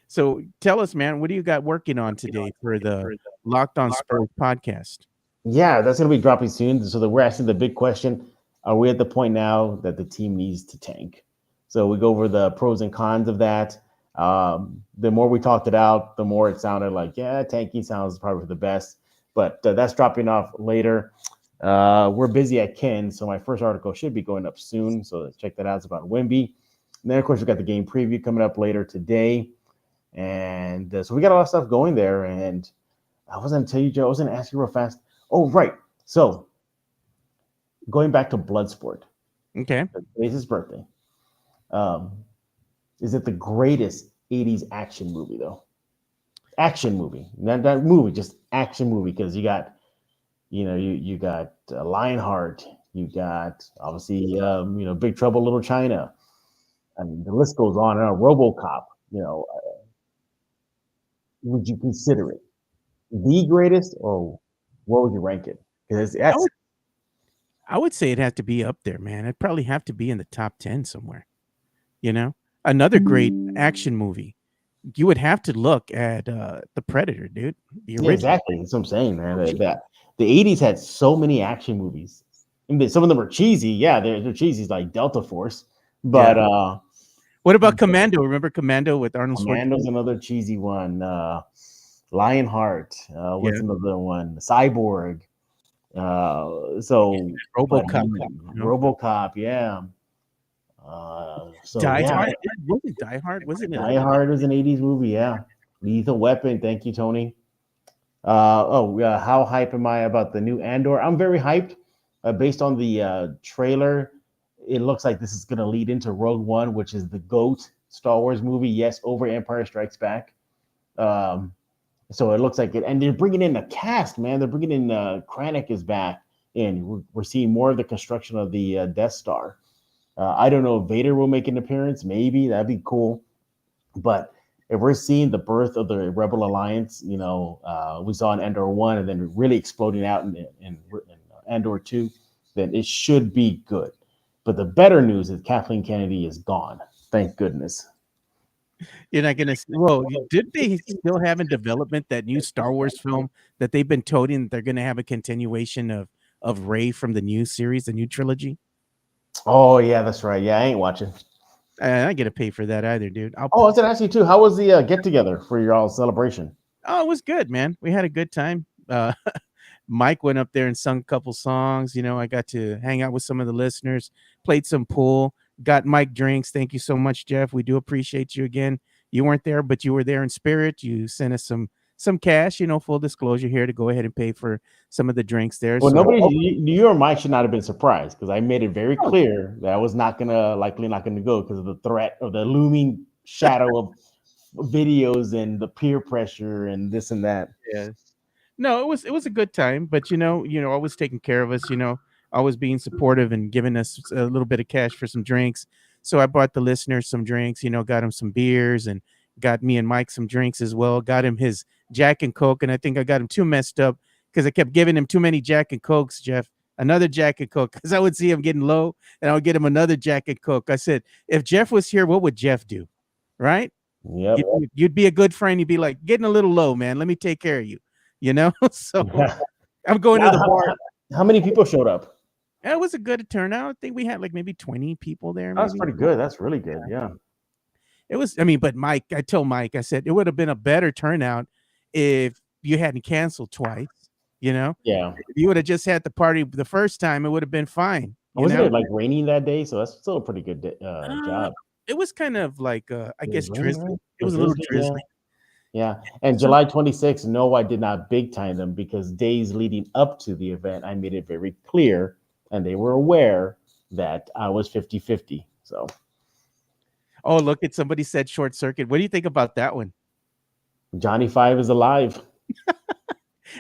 So tell us, man, what do you got working on today for the Locked On Spurs podcast? Yeah, that's going to be dropping soon. So we're asking the big question: are we at the point now that the team needs to tank? So we go over the pros and cons of that. The more we talked it out, the more it sounded like, yeah, tanking sounds probably the best. But that's dropping off later. We're busy at Ken, so my first article should be going up soon. So check that out. It's about Wemby. And then, of course, we got the game preview coming up later today. And so we got a lot of stuff going there. And I was going to tell you, Joe, I was going to ask you real fast. Oh, right. So going back to Bloodsport. Okay. Today's his birthday. Is it the greatest 80s action movie, though? Action movie. Not that movie, just action movie. Because you got, you got Lionheart. You got, obviously, Big Trouble in Little China. I mean, the list goes on. RoboCop, would you consider it the greatest, or what would you rank it? Because I would say it has to be up there, man. It'd probably have to be in the top 10 somewhere. Another great action movie. You would have to look at The Predator, dude. The original. exactly. That's what I'm saying, man. That the 80s had so many action movies. And some of them are cheesy. Yeah, they're cheesy, like Delta Force. But what about Commando? Remember Commando with Arnold Schwarzenegger? Commando's another cheesy one. Lionheart. What's another one? Cyborg. RoboCop. RoboCop, yeah. Die Hard. Was it Die Hard? Was it Die Hard was an 80s movie, yeah. Lethal Weapon. Thank you, Tony. How hype am I about the new Andor? I'm very hyped. Based on the trailer, it looks like this is going to lead into Rogue One, which is the GOAT Star Wars movie. Yes, over Empire Strikes Back. So it looks like it. And they're bringing in a cast, man. They're bringing in Krennic is back. And we're seeing more of the construction of the Death Star. I don't know if Vader will make an appearance. Maybe. That'd be cool. But if we're seeing the birth of the Rebel Alliance, we saw in Andor 1 and then really exploding out in Andor 2, then it should be good. But the better news is Kathleen Kennedy is gone. Thank goodness. You're not going to – well, did they still have in development that new Star Wars film that they've been toting that they're going to have a continuation of Rey from the new series, the new trilogy? Oh, yeah, that's right. Yeah, I ain't watching. I get to pay for that either, dude. I was going to ask you, too. How was the get-together for your all celebration? Oh, it was good, man. We had a good time. Mike went up there and sung a couple songs. I got to hang out with some of the listeners, played some pool, got Mike drinks. Thank you so much, Jeff. We do appreciate you again. You weren't there, but you were there in spirit. You sent us some cash, full disclosure here to go ahead and pay for some of the drinks there. Well, you or Mike should not have been surprised because I made it very clear that I was likely not gonna go because of the threat of the looming shadow of videos and the peer pressure and this and that. Yes. No, it was a good time, but always taking care of us, always being supportive and giving us a little bit of cash for some drinks. So I bought the listeners some drinks, got him some beers and got me and Mike some drinks as well. Got him his Jack and Coke, and I think I got him too messed up because I kept giving him too many Jack and Cokes, Jeff. Another Jack and Coke because I would see him getting low and I would get him another Jack and Coke. I said, if Jeff was here, what would Jeff do? Right? Yep. You'd be a good friend. You'd be like, getting a little low, man. Let me take care of you. So I'm going to the bar. How many people showed up? It was a good turnout. I think we had like maybe 20 people there. That's Maybe. pretty good. That's really good. Yeah. It was, but Mike, I told Mike, I said, it would have been a better turnout if you hadn't canceled twice. Yeah. If you would have just had the party the first time, it would have been fine. Wasn't it like raining that day? So that's still a pretty good job. It was kind of like, I guess, raining, drizzly. right? It was a little drizzly. Yeah. And July 26th, no, I did not big time them because days leading up to the event, I made it very clear and they were aware that I was 50-50. So. Oh, look at somebody said Short Circuit. What do you think about that one? Johnny Five is alive.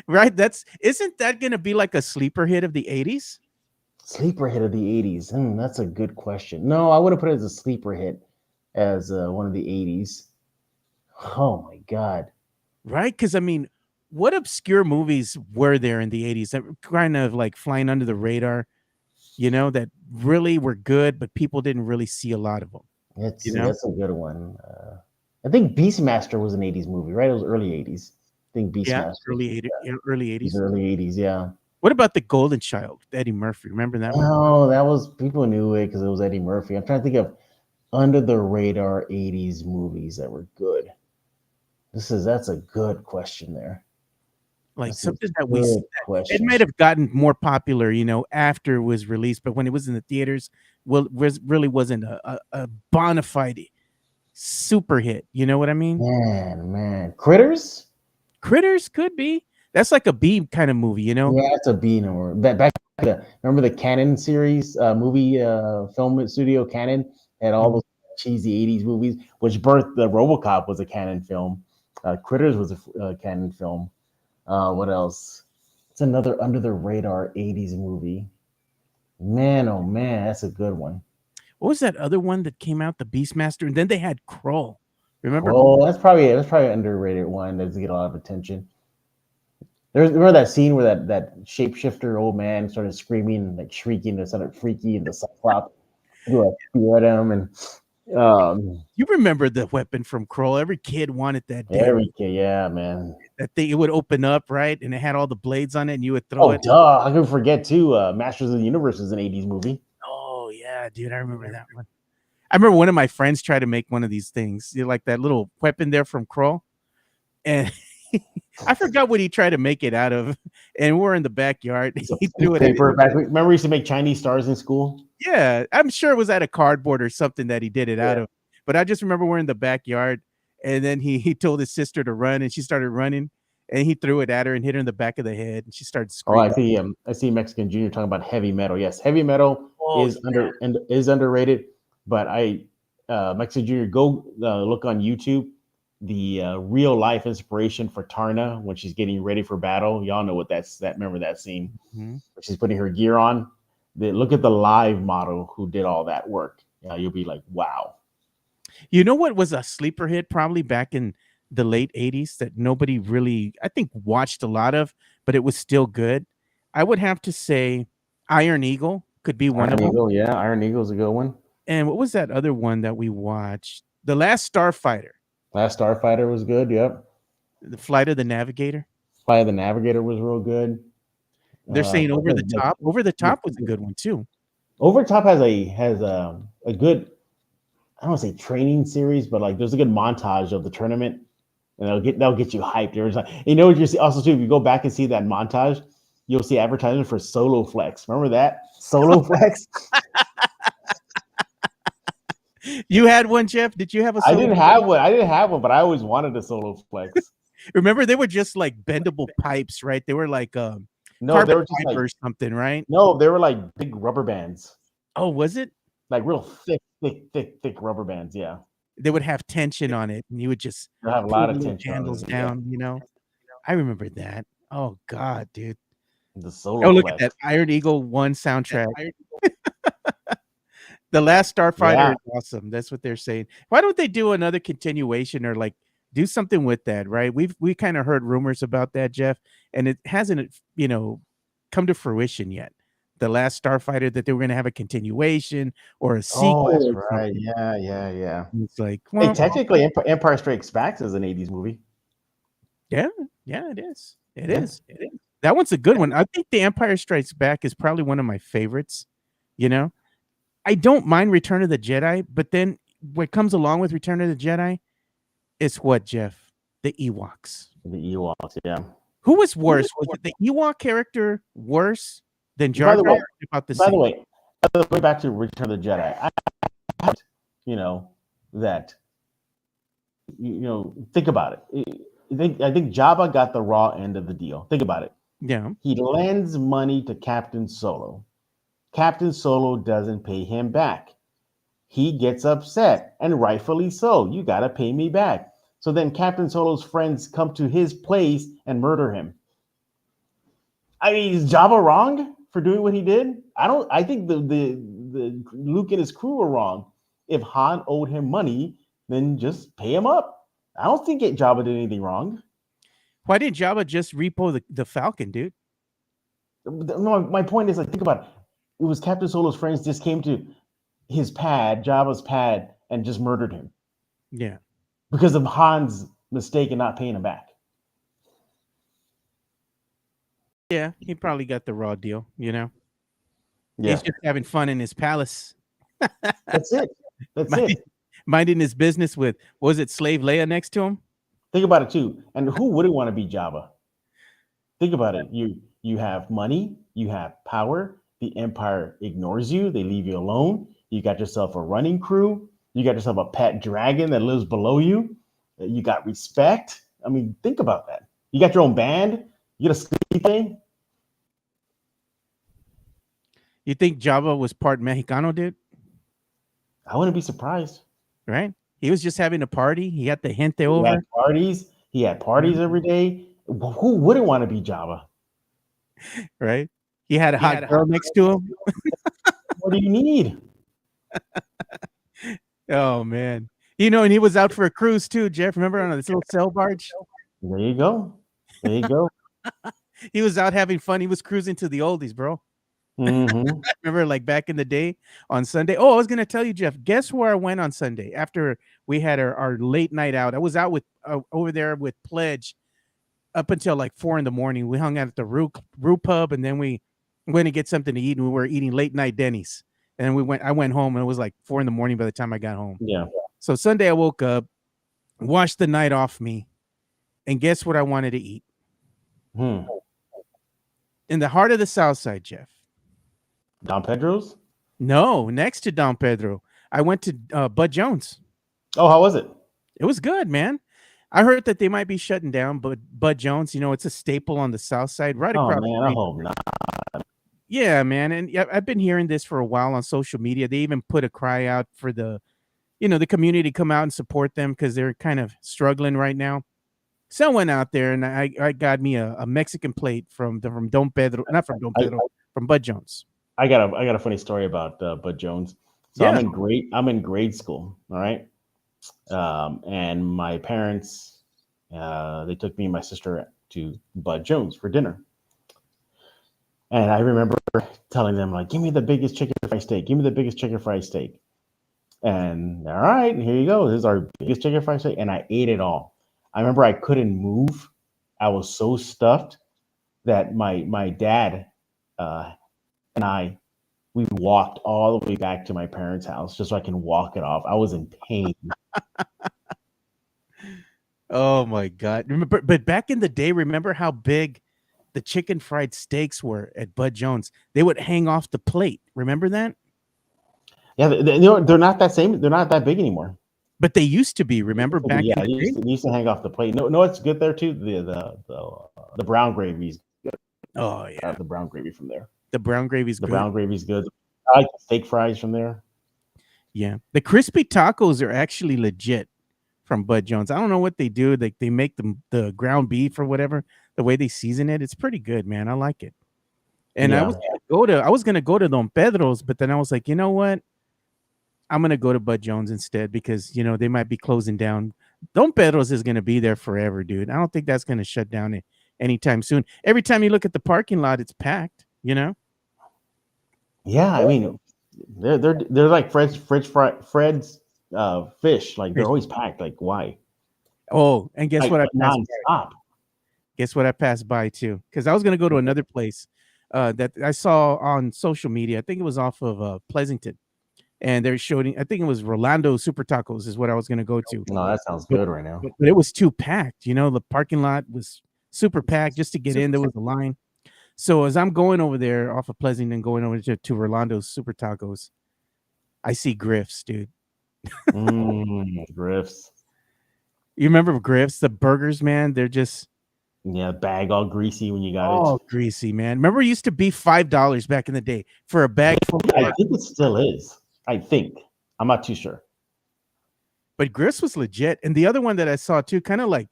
Right? Isn't that going to be like a sleeper hit of the 80s? Sleeper hit of the 80s. That's a good question. No, I wouldn't put it as a sleeper hit as one of the 80s. Oh my God. Right? Because what obscure movies were there in the 80s that were kind of like flying under the radar, that really were good, but people didn't really see a lot of them? That's a good one. I think Beastmaster was an 80s movie, right? It was early 80s. I think Beastmaster. Yeah, early 80s. Early 80s, yeah. What about The Golden Child, Eddie Murphy? Remember that one? Oh, that was, people knew it because it was Eddie Murphy. I'm trying to think of under the radar 80s movies that were good. That's a good question there. Like That's something that it might have gotten more popular, after it was released, but when it was in the theaters, really wasn't a bona fide super hit. You know what I mean? Man. Critters could be. That's like a B kind of movie, Yeah, it's a B number. Remember the Canon series movie film studio Canon had all those cheesy 80s movies, which birthed the RoboCop was a Canon film. Critters was a Canon film. What else? It's another under the radar 80s movie. Man, oh man, that's a good one. What was that other one that came out? The Beastmaster, and then they had Kroll. Remember? Oh, that's probably an underrated one that doesn't get a lot of attention. Remember that scene where that shapeshifter old man started screaming and like shrieking, it sounded freaky, and the Cyclops threw a spear at him, and you remember the weapon from Kroll? Every kid wanted that. Every kid, yeah, man. That thing, it would open up, right, and it had all the blades on it, and you would throw it. Duh! I could forget too. Masters of the Universe is an 80s movie. Oh yeah, dude, I remember that one. I remember one of my friends tried to make one of these things, like that little weapon there from Kroll, and I forgot what he tried to make it out of, and we're in the backyard. He threw it paper. Remember, we used to make Chinese stars in school. Yeah, I'm sure it was out of cardboard or something that he did it out of. But I just remember we're in the backyard, and then he told his sister to run, and she started running, and he threw it at her and hit her in the back of the head, and she started screaming. Oh, I see Mexican Junior talking about heavy metal. Yes, heavy metal is underrated, but Mexican Junior, go look on YouTube. The real life inspiration for Tarna when she's getting ready for battle. Y'all know what that's. Remember that scene? Mm-hmm. She's putting her gear on. Look at the live model who did all that work. You'll be like, wow. You know what was a sleeper hit probably back in the late 80s that nobody really, I think, watched a lot of, but it was still good? I would have to say Iron Eagle could be one of them. Yeah, Iron Eagle's a good one. And what was that other one that we watched? The Last Starfighter. Last Starfighter was good, yep. The Flight of the Navigator. Flight of the Navigator was real good. They're saying Over the Top. Over the Top was a good one too. Over the Top has a good, I don't want to say training series, but like there's a good montage of the tournament, and that'll get you hyped. There's like, what you see also too, if you go back and see that montage, you'll see advertising for Solo Flex. Remember that? Solo Flex? You had one, Jeff? Did you have a Solo Flex? I didn't have one, but I always wanted a Solo Flex. Remember, they were just like bendable pipes, right? They were like no, they were just like, or something, right? No, they were like big rubber bands. Oh, was it? Like real thick rubber bands, yeah. They would have tension on it, and you would just have a lot of tension handles down, I remember that. Oh God, dude. The Solo look Flex. at that Iron Eagle 1 soundtrack. The Last Starfighter is awesome. That's what they're saying. Why don't they do another continuation or like do something with that, right? We kind of heard rumors about that, Jeff, and it hasn't, come to fruition yet. The Last Starfighter, that they were going to have a continuation or a Oh, sequel that's or right. something. Yeah. It's like, Hey, well, technically, Empire Strikes Back is an '80s movie. yeah, it is. It Yeah. is. That one's a good one. I think The Empire Strikes Back is probably one of my favorites. You know, I don't mind Return of the Jedi, but then what comes along with Return of the Jedi is what, Jeff? The Ewoks. The Ewoks, yeah. Who was worse? Was it the Ewok character worse than Jar By the Jar? way, Or about the by the same? way, back to Return of the Jedi. That think about it. I think Jabba got the raw end of the deal. Think about it. Yeah. He lends money to Captain Solo. Captain Solo doesn't pay him back. He gets upset, and rightfully so. You got to pay me back. So then Captain Solo's friends come to his place and murder him. I mean, is Jabba wrong for doing what he did? I think the Luke and his crew were wrong. If Han owed him money, then just pay him up. I don't think Jabba did anything wrong. Why didn't Jabba just repo the Falcon, dude? No, my point is, like, think about it. It was Captain Solo's friends just came to his pad, Jabba's pad, and just murdered him Yeah. because of Han's mistake in not paying him back. Yeah, he probably got the raw deal, you know? Yeah, He's just having fun in his palace. that's it. That's Mind- it. Minding his business with, was it Slave Leia next to him? Think about it too. And who wouldn't want to be Jabba? Think about it. You have money, you have power. The Empire ignores you. They leave you alone. You got yourself a running crew. You got yourself a pet dragon that lives below you. You got respect. I mean, think about that. You got your own band. You got a sleep thing. You think Jabba was part Mexicano, dude? I wouldn't be surprised. Right? He was just having a party. He had the gente He over. had parties. He had parties every day. Who wouldn't want to be Jabba? Right? He had a hot girl next to him. What do you need? Oh man. You know, and he was out for a cruise too, Jeff. Remember on this little sail barge? There you go. There you go. He was out having fun. He was cruising to the oldies, bro. Mhm. Remember, like back in the day on Sunday. Oh, I was gonna tell you, Jeff. Guess where I went on Sunday after we had our late night out? I was out with over there with Pledge up until like 4 a.m. We hung out at the Rue Pub, and then we went to get something to eat, and we were eating late night Denny's. And I went home, and it was like 4 a.m. by the time I got home. Yeah. So Sunday I woke up, washed the night off me, and guess what I wanted to eat? Hmm. In the heart of the South Side, Jeff. Don Pedro's? No, next to Don Pedro. I went to Bud Jones. Oh, how was it? It was good, man. I heard that they might be shutting down, but Bud Jones, you know, it's a staple on the South Side, right Oh across the man, I street. hope not. Yeah, man. And yeah, I've been hearing this for a while on social media. They even put a cry out for the community to come out and support them because they're kind of struggling right now. So I went out there and I got me a Mexican plate from Don Pedro, not from Don Pedro, from Bud Jones. I got a funny story about Bud Jones. So Yeah. I'm in grade school, all right. And my parents, they took me and my sister to Bud Jones for dinner. And I remember telling them, like, give me the biggest chicken fried steak. Give me the biggest chicken fried steak. And all right, here you go. This is our biggest chicken fried steak. And I ate it all. I remember I couldn't move. I was so stuffed that my dad and we walked all the way back to my parents' house just so I can walk it off. I was in pain. Oh my God. Remember, but back in the day, remember how big the chicken fried steaks were at Bud Jones? They would hang off the plate. Remember that? Yeah, they're not that same. They're not that big anymore. But they used to be. Remember back Yeah, in the day? they used to hang off the plate. No, it's good there too. The brown gravy's good. Oh yeah, The brown gravy from there. the brown gravy's The good. brown gravy's good. I like the steak fries from there. Yeah, the crispy tacos are actually legit from Bud Jones. I don't know what they do. Like they make the ground beef or whatever. The way they season it, it's pretty good, man. I like it. And Yeah. I was gonna go to Don Pedro's, but then I was like, you know what? I'm gonna go to Bud Jones instead because they might be closing down. Don Pedro's is gonna be there forever, dude. I don't think that's gonna shut down anytime soon. Every time you look at the parking lot, it's packed. Yeah, I mean, they're like Fred's fish. Like they're always packed. Like why? Oh, and guess Like what I but passed nonstop. Guess what I passed by too? Because I was gonna go to another place that I saw on social media. I think it was off of Pleasanton, and they're showing. I think it was Rolando Super Tacos is what I was gonna go to, No, that sounds but good right now. but it was too packed. You know, the parking lot was super packed. Just to get in, there was a line. So as I'm going over there off of Pleasanton, going over to Rolando's Super Tacos, I see Griff's, dude. Griffs. You remember Griff's, the burgers, man? They're just Yeah, bag all greasy when you got all it. greasy, man. Remember, it used to be $5 back in the day for a bag full of I burgers. think it still is. I think. I'm not too sure. But Griff's was legit. And the other one that I saw too, kind of like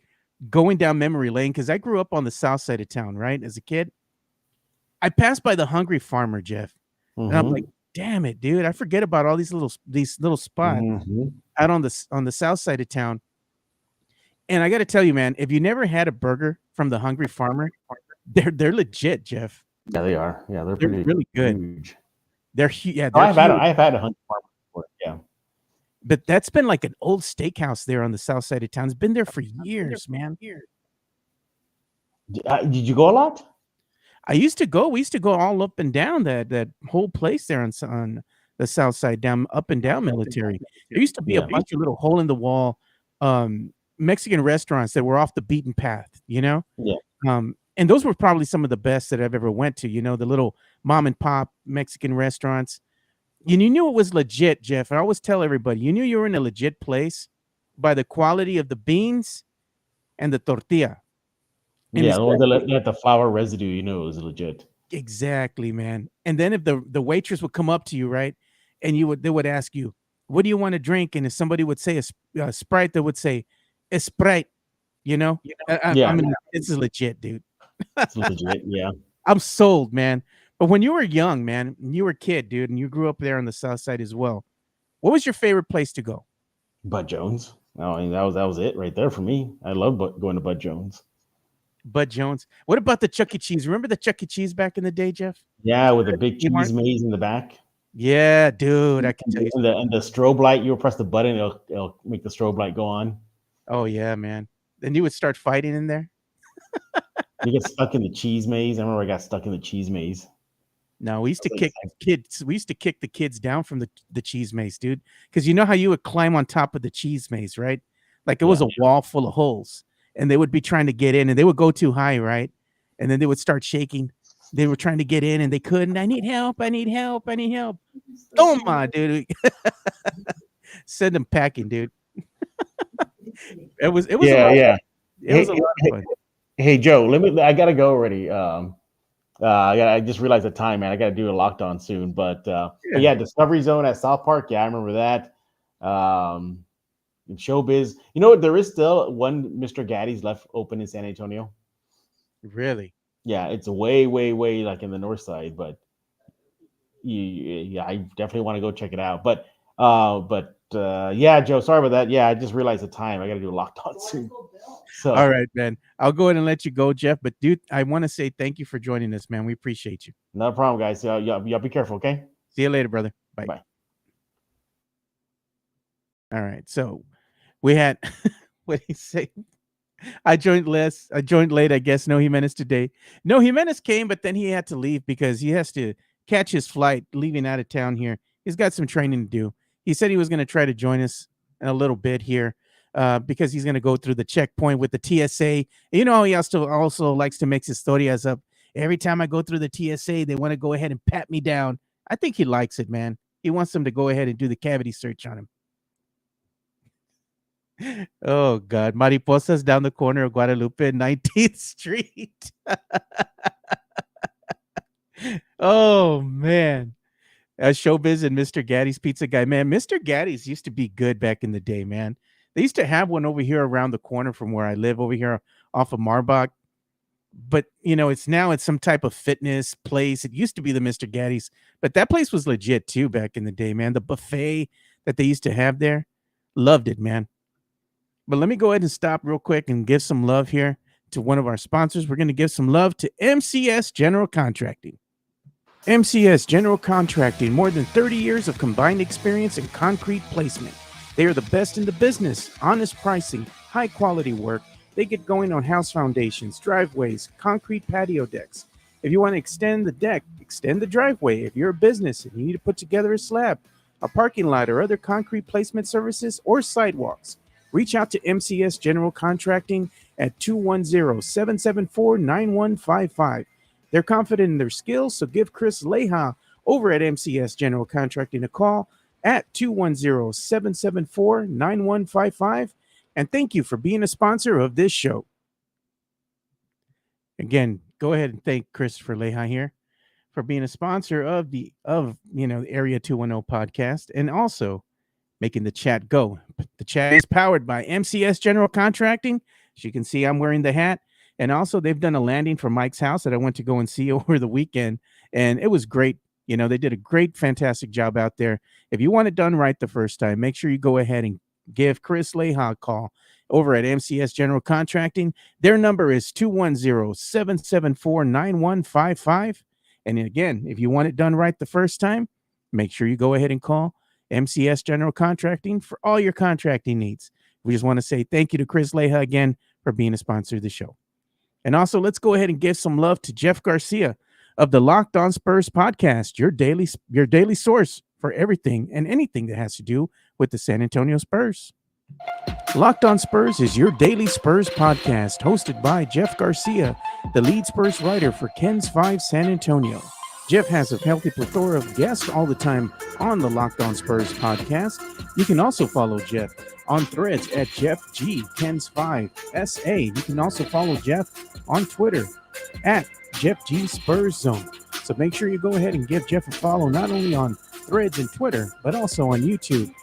going down memory lane, because I grew up on the south side of town, right? As a kid, I passed by the Hungry Farmer, Jeff, and I'm like, damn it, dude! I forget about all these little spots out on the south side of town. And I got to tell you, man, if you never had a burger from the Hungry Farmer, they're legit, Jeff. Yeah, they are. Yeah, they're They're pretty really good. huge. They're yeah, Oh, they're I've had huge. a Hungry Farmer before. Yeah. But that's been like an old steakhouse there on the south side of town. It's been there for years, man. Did you go a lot? I used to go. We used to go all up and down that whole place there on the south side, down up and down Military. There used to be a Yeah. bunch of little hole in the wall Mexican restaurants that were off the beaten path, you know? Yeah. And those were probably some of the best that I've ever went to, you know, the little mom and pop Mexican restaurants. You knew it was legit, Jeff. I always tell everybody, you knew you were in a legit place by the quality of the beans and the tortilla. And Yeah, it's the one that let the flour residue, you know, it was legit. exactly, man. And then if the waitress would come up to you, right, and they would ask you, "What do you want to drink?" And if somebody would say a Sprite, they would say a Sprite. You know, I Yeah. mean, this is legit, dude. It's legit. Yeah. I'm sold, man. But when you were young, man, you were a kid, dude, and you grew up there on the south side as well. What was your favorite place to go? Bud Jones. I mean, that was it right there for me. I love going to Bud Jones. Bud Jones. What about the Chuck E. Cheese? Remember the Chuck E. Cheese back in the day, Jeff? Yeah, with the big Kmart? cheese maze in the back. Yeah, dude. I can tell you. And the strobe light, you'll press the button, it'll make the strobe light go on. Oh yeah, man. Then you would start fighting in there. You get stuck in the cheese maze. I remember I got stuck in the cheese maze. No, we used to kick kids. We used to kick the kids down from the cheese maze, dude. Because you know how you would climb on top of the cheese maze, right? Like it was a wall full of holes, and they would be trying to get in, and they would go too high, right? And then they would start shaking. They were trying to get in, and they couldn't. I need help. I need help. I need help. Oh my, dude. Send them packing, dude. It was Yeah, a lot, yeah. it was a lot of fun. Hey Joe, I gotta go already. I just realized the time, man. I gotta do a lockdown soon. But yeah, Discovery Zone at South Park. Yeah, I remember that. In Showbiz, you know what? There is still one Mr. Gaddy's left open in San Antonio. Really? Yeah, it's way, way, way like in the north side, but yeah, I definitely want to go check it out. But yeah, Joe, sorry about that. Yeah, I just realized the time. I got to do a lockdown soon. So All right, man. I'll go ahead and let you go, Jeff. But dude, I want to say thank you for joining us, man. We appreciate you. no problem, guys. Y'all be careful, okay? See you later, brother. Bye. Bye. All right. So we had what did he say? I joined late, I guess. No Jimenez today. No Jimenez came, but then he had to leave because he has to catch his flight leaving out of town here. He's got some training to do. He said he was going to try to join us in a little bit here because he's going to go through the checkpoint with the TSA. You know, he also likes to mix historias up. Every time I go through the TSA, they want to go ahead and pat me down. I think he likes it, man. He wants them to go ahead and do the cavity search on him. Oh God, Mariposas down the corner of Guadalupe and 19th Street. Oh man, Showbiz and Mr. Gaddy's Pizza Guy, man. Mr. Gaddy's used to be good back in the day, man. They used to have one over here around the corner from where I live, over here off of Marbach. But you know, it's some type of fitness place. It used to be the Mr. Gaddy's, but that place was legit too back in the day, man. The buffet that they used to have there, loved it, man. But let me go ahead and stop real quick and give some love here to one of our sponsors. We're going to give some love to MCS General Contracting. MCS General Contracting, more than 30 years of combined experience in concrete placement. They are the best in the business, honest pricing, high quality work. They get going on house foundations, driveways, concrete patio decks. If you want to extend the deck, extend the driveway. If you're a business and you need to put together a slab, a parking lot, or other concrete placement services or sidewalks, reach out to MCS General Contracting at 210-774-9155. They're confident in their skills, so give Chris Leha over at MCS General Contracting a call at 210-774-9155. And thank you for being a sponsor of this show. Again, go ahead and thank Christopher Leha here for being a sponsor of the Area 210 podcast, and also making the chat go. The chat is powered by MCS General Contracting. As you can see, I'm wearing the hat. And also, they've done a landing for Mike's house that I went to go and see over the weekend. And it was great. You know, they did a great, fantastic job out there. If you want it done right the first time, make sure you go ahead and give Chris Leha a call over at MCS General Contracting. Their number is 210-774-9155. And again, if you want it done right the first time, make sure you go ahead and call MCS General Contracting for all your contracting needs. We just want to say thank you to Chris Leha again for being a sponsor of the show. And also, let's go ahead and give some love to Jeff Garcia of the Locked On Spurs podcast, your daily source for everything and anything that has to do with the San Antonio Spurs. Locked On Spurs is your daily Spurs podcast, hosted by Jeff Garcia, the lead Spurs writer for Ken's 5 San Antonio. Jeff has a healthy plethora of guests all the time on the Locked On Spurs podcast. You can also follow Jeff on Threads at Jeff G Ken's 5 SA. You can also follow Jeff on Twitter at Jeff G Spurs Zone. So make sure you go ahead and give Jeff a follow, not only on Threads and Twitter, but also on YouTube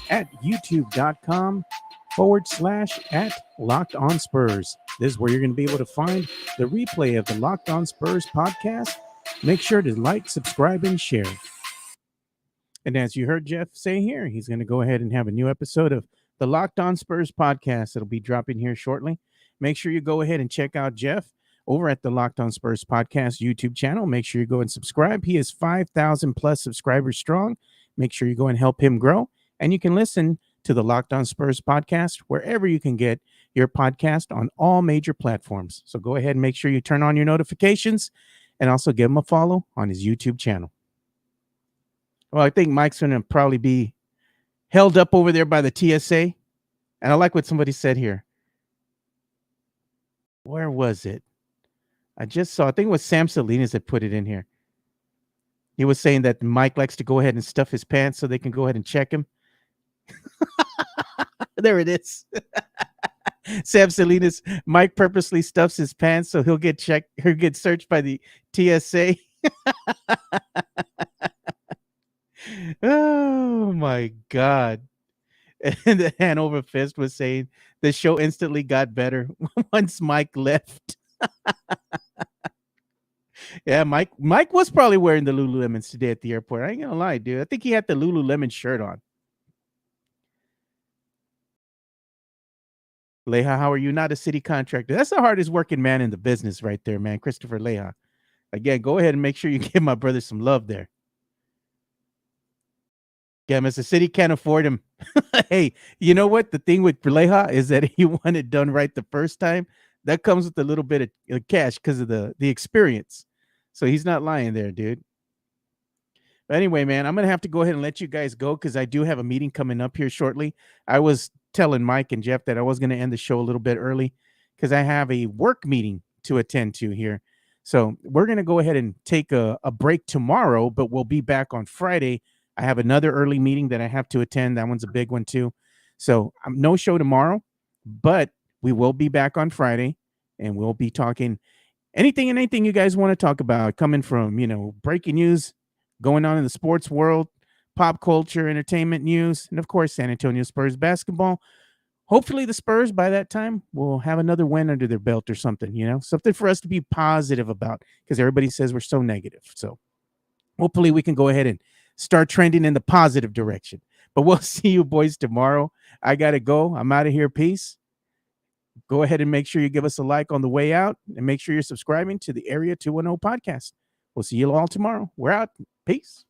at youtube.com/@Locked On Spurs. This is where you're going to be able to find the replay of the Locked On Spurs podcast. Make sure to like, subscribe, and share. And as you heard Jeff say here, he's going to go ahead and have a new episode of the Locked On Spurs podcast. It'll be dropping here shortly. Make sure you go ahead and check out Jeff over at the Locked On Spurs podcast YouTube channel. Make sure you go and subscribe. He is 5,000 plus subscribers strong. Make sure you go and help him grow. And you can listen to the Locked On Spurs podcast wherever you can get your podcast on all major platforms. So go ahead and make sure you turn on your notifications and also give him a follow on his YouTube channel. Well, I think Mike's going to probably be held up over there by the TSA. And I like what somebody said here. Where was it? I just saw, I think it was Sam Salinas that put it in here. He was saying that Mike likes to go ahead and stuff his pants so they can go ahead and check him. There it is. Sam Salinas, Mike purposely stuffs his pants so he'll get checked, he'll get searched by the TSA. Oh my God. And the Hanover Fist was saying the show instantly got better once Mike left. Yeah, Mike was probably wearing the Lululemons today at the airport. I ain't gonna lie, dude. I think he had the Lululemon shirt on. Leha, how are you? Not a city contractor. That's the hardest working man in the business right there, man. Christopher Leha. Again, go ahead and make sure you give my brother some love there. Yeah, Mr. City can't afford him. Hey, you know what? The thing with Leha is that he want it done right the first time. That comes with a little bit of cash because of the experience. So he's not lying there, dude. But anyway, man, I'm going to have to go ahead and let you guys go because I do have a meeting coming up here shortly. I was telling Mike and Jeff that I was going to end the show a little bit early because I have a work meeting to attend to here. So we're going to go ahead and take a break tomorrow, but we'll be back on Friday. I have another early meeting that I have to attend. That one's a big one too. So no show tomorrow, but we will be back on Friday and we'll be talking anything and anything you guys want to talk about, coming from, breaking news going on in the sports world, pop culture, entertainment news, and of course, San Antonio Spurs basketball. Hopefully the Spurs by that time will have another win under their belt or something, something for us to be positive about because everybody says we're so negative. So hopefully we can go ahead and start trending in the positive direction. But we'll see you boys tomorrow. I got to go. I'm out of here. Peace. Go ahead and make sure you give us a like on the way out and make sure you're subscribing to the Area 210 podcast. We'll see you all tomorrow. We're out. Peace.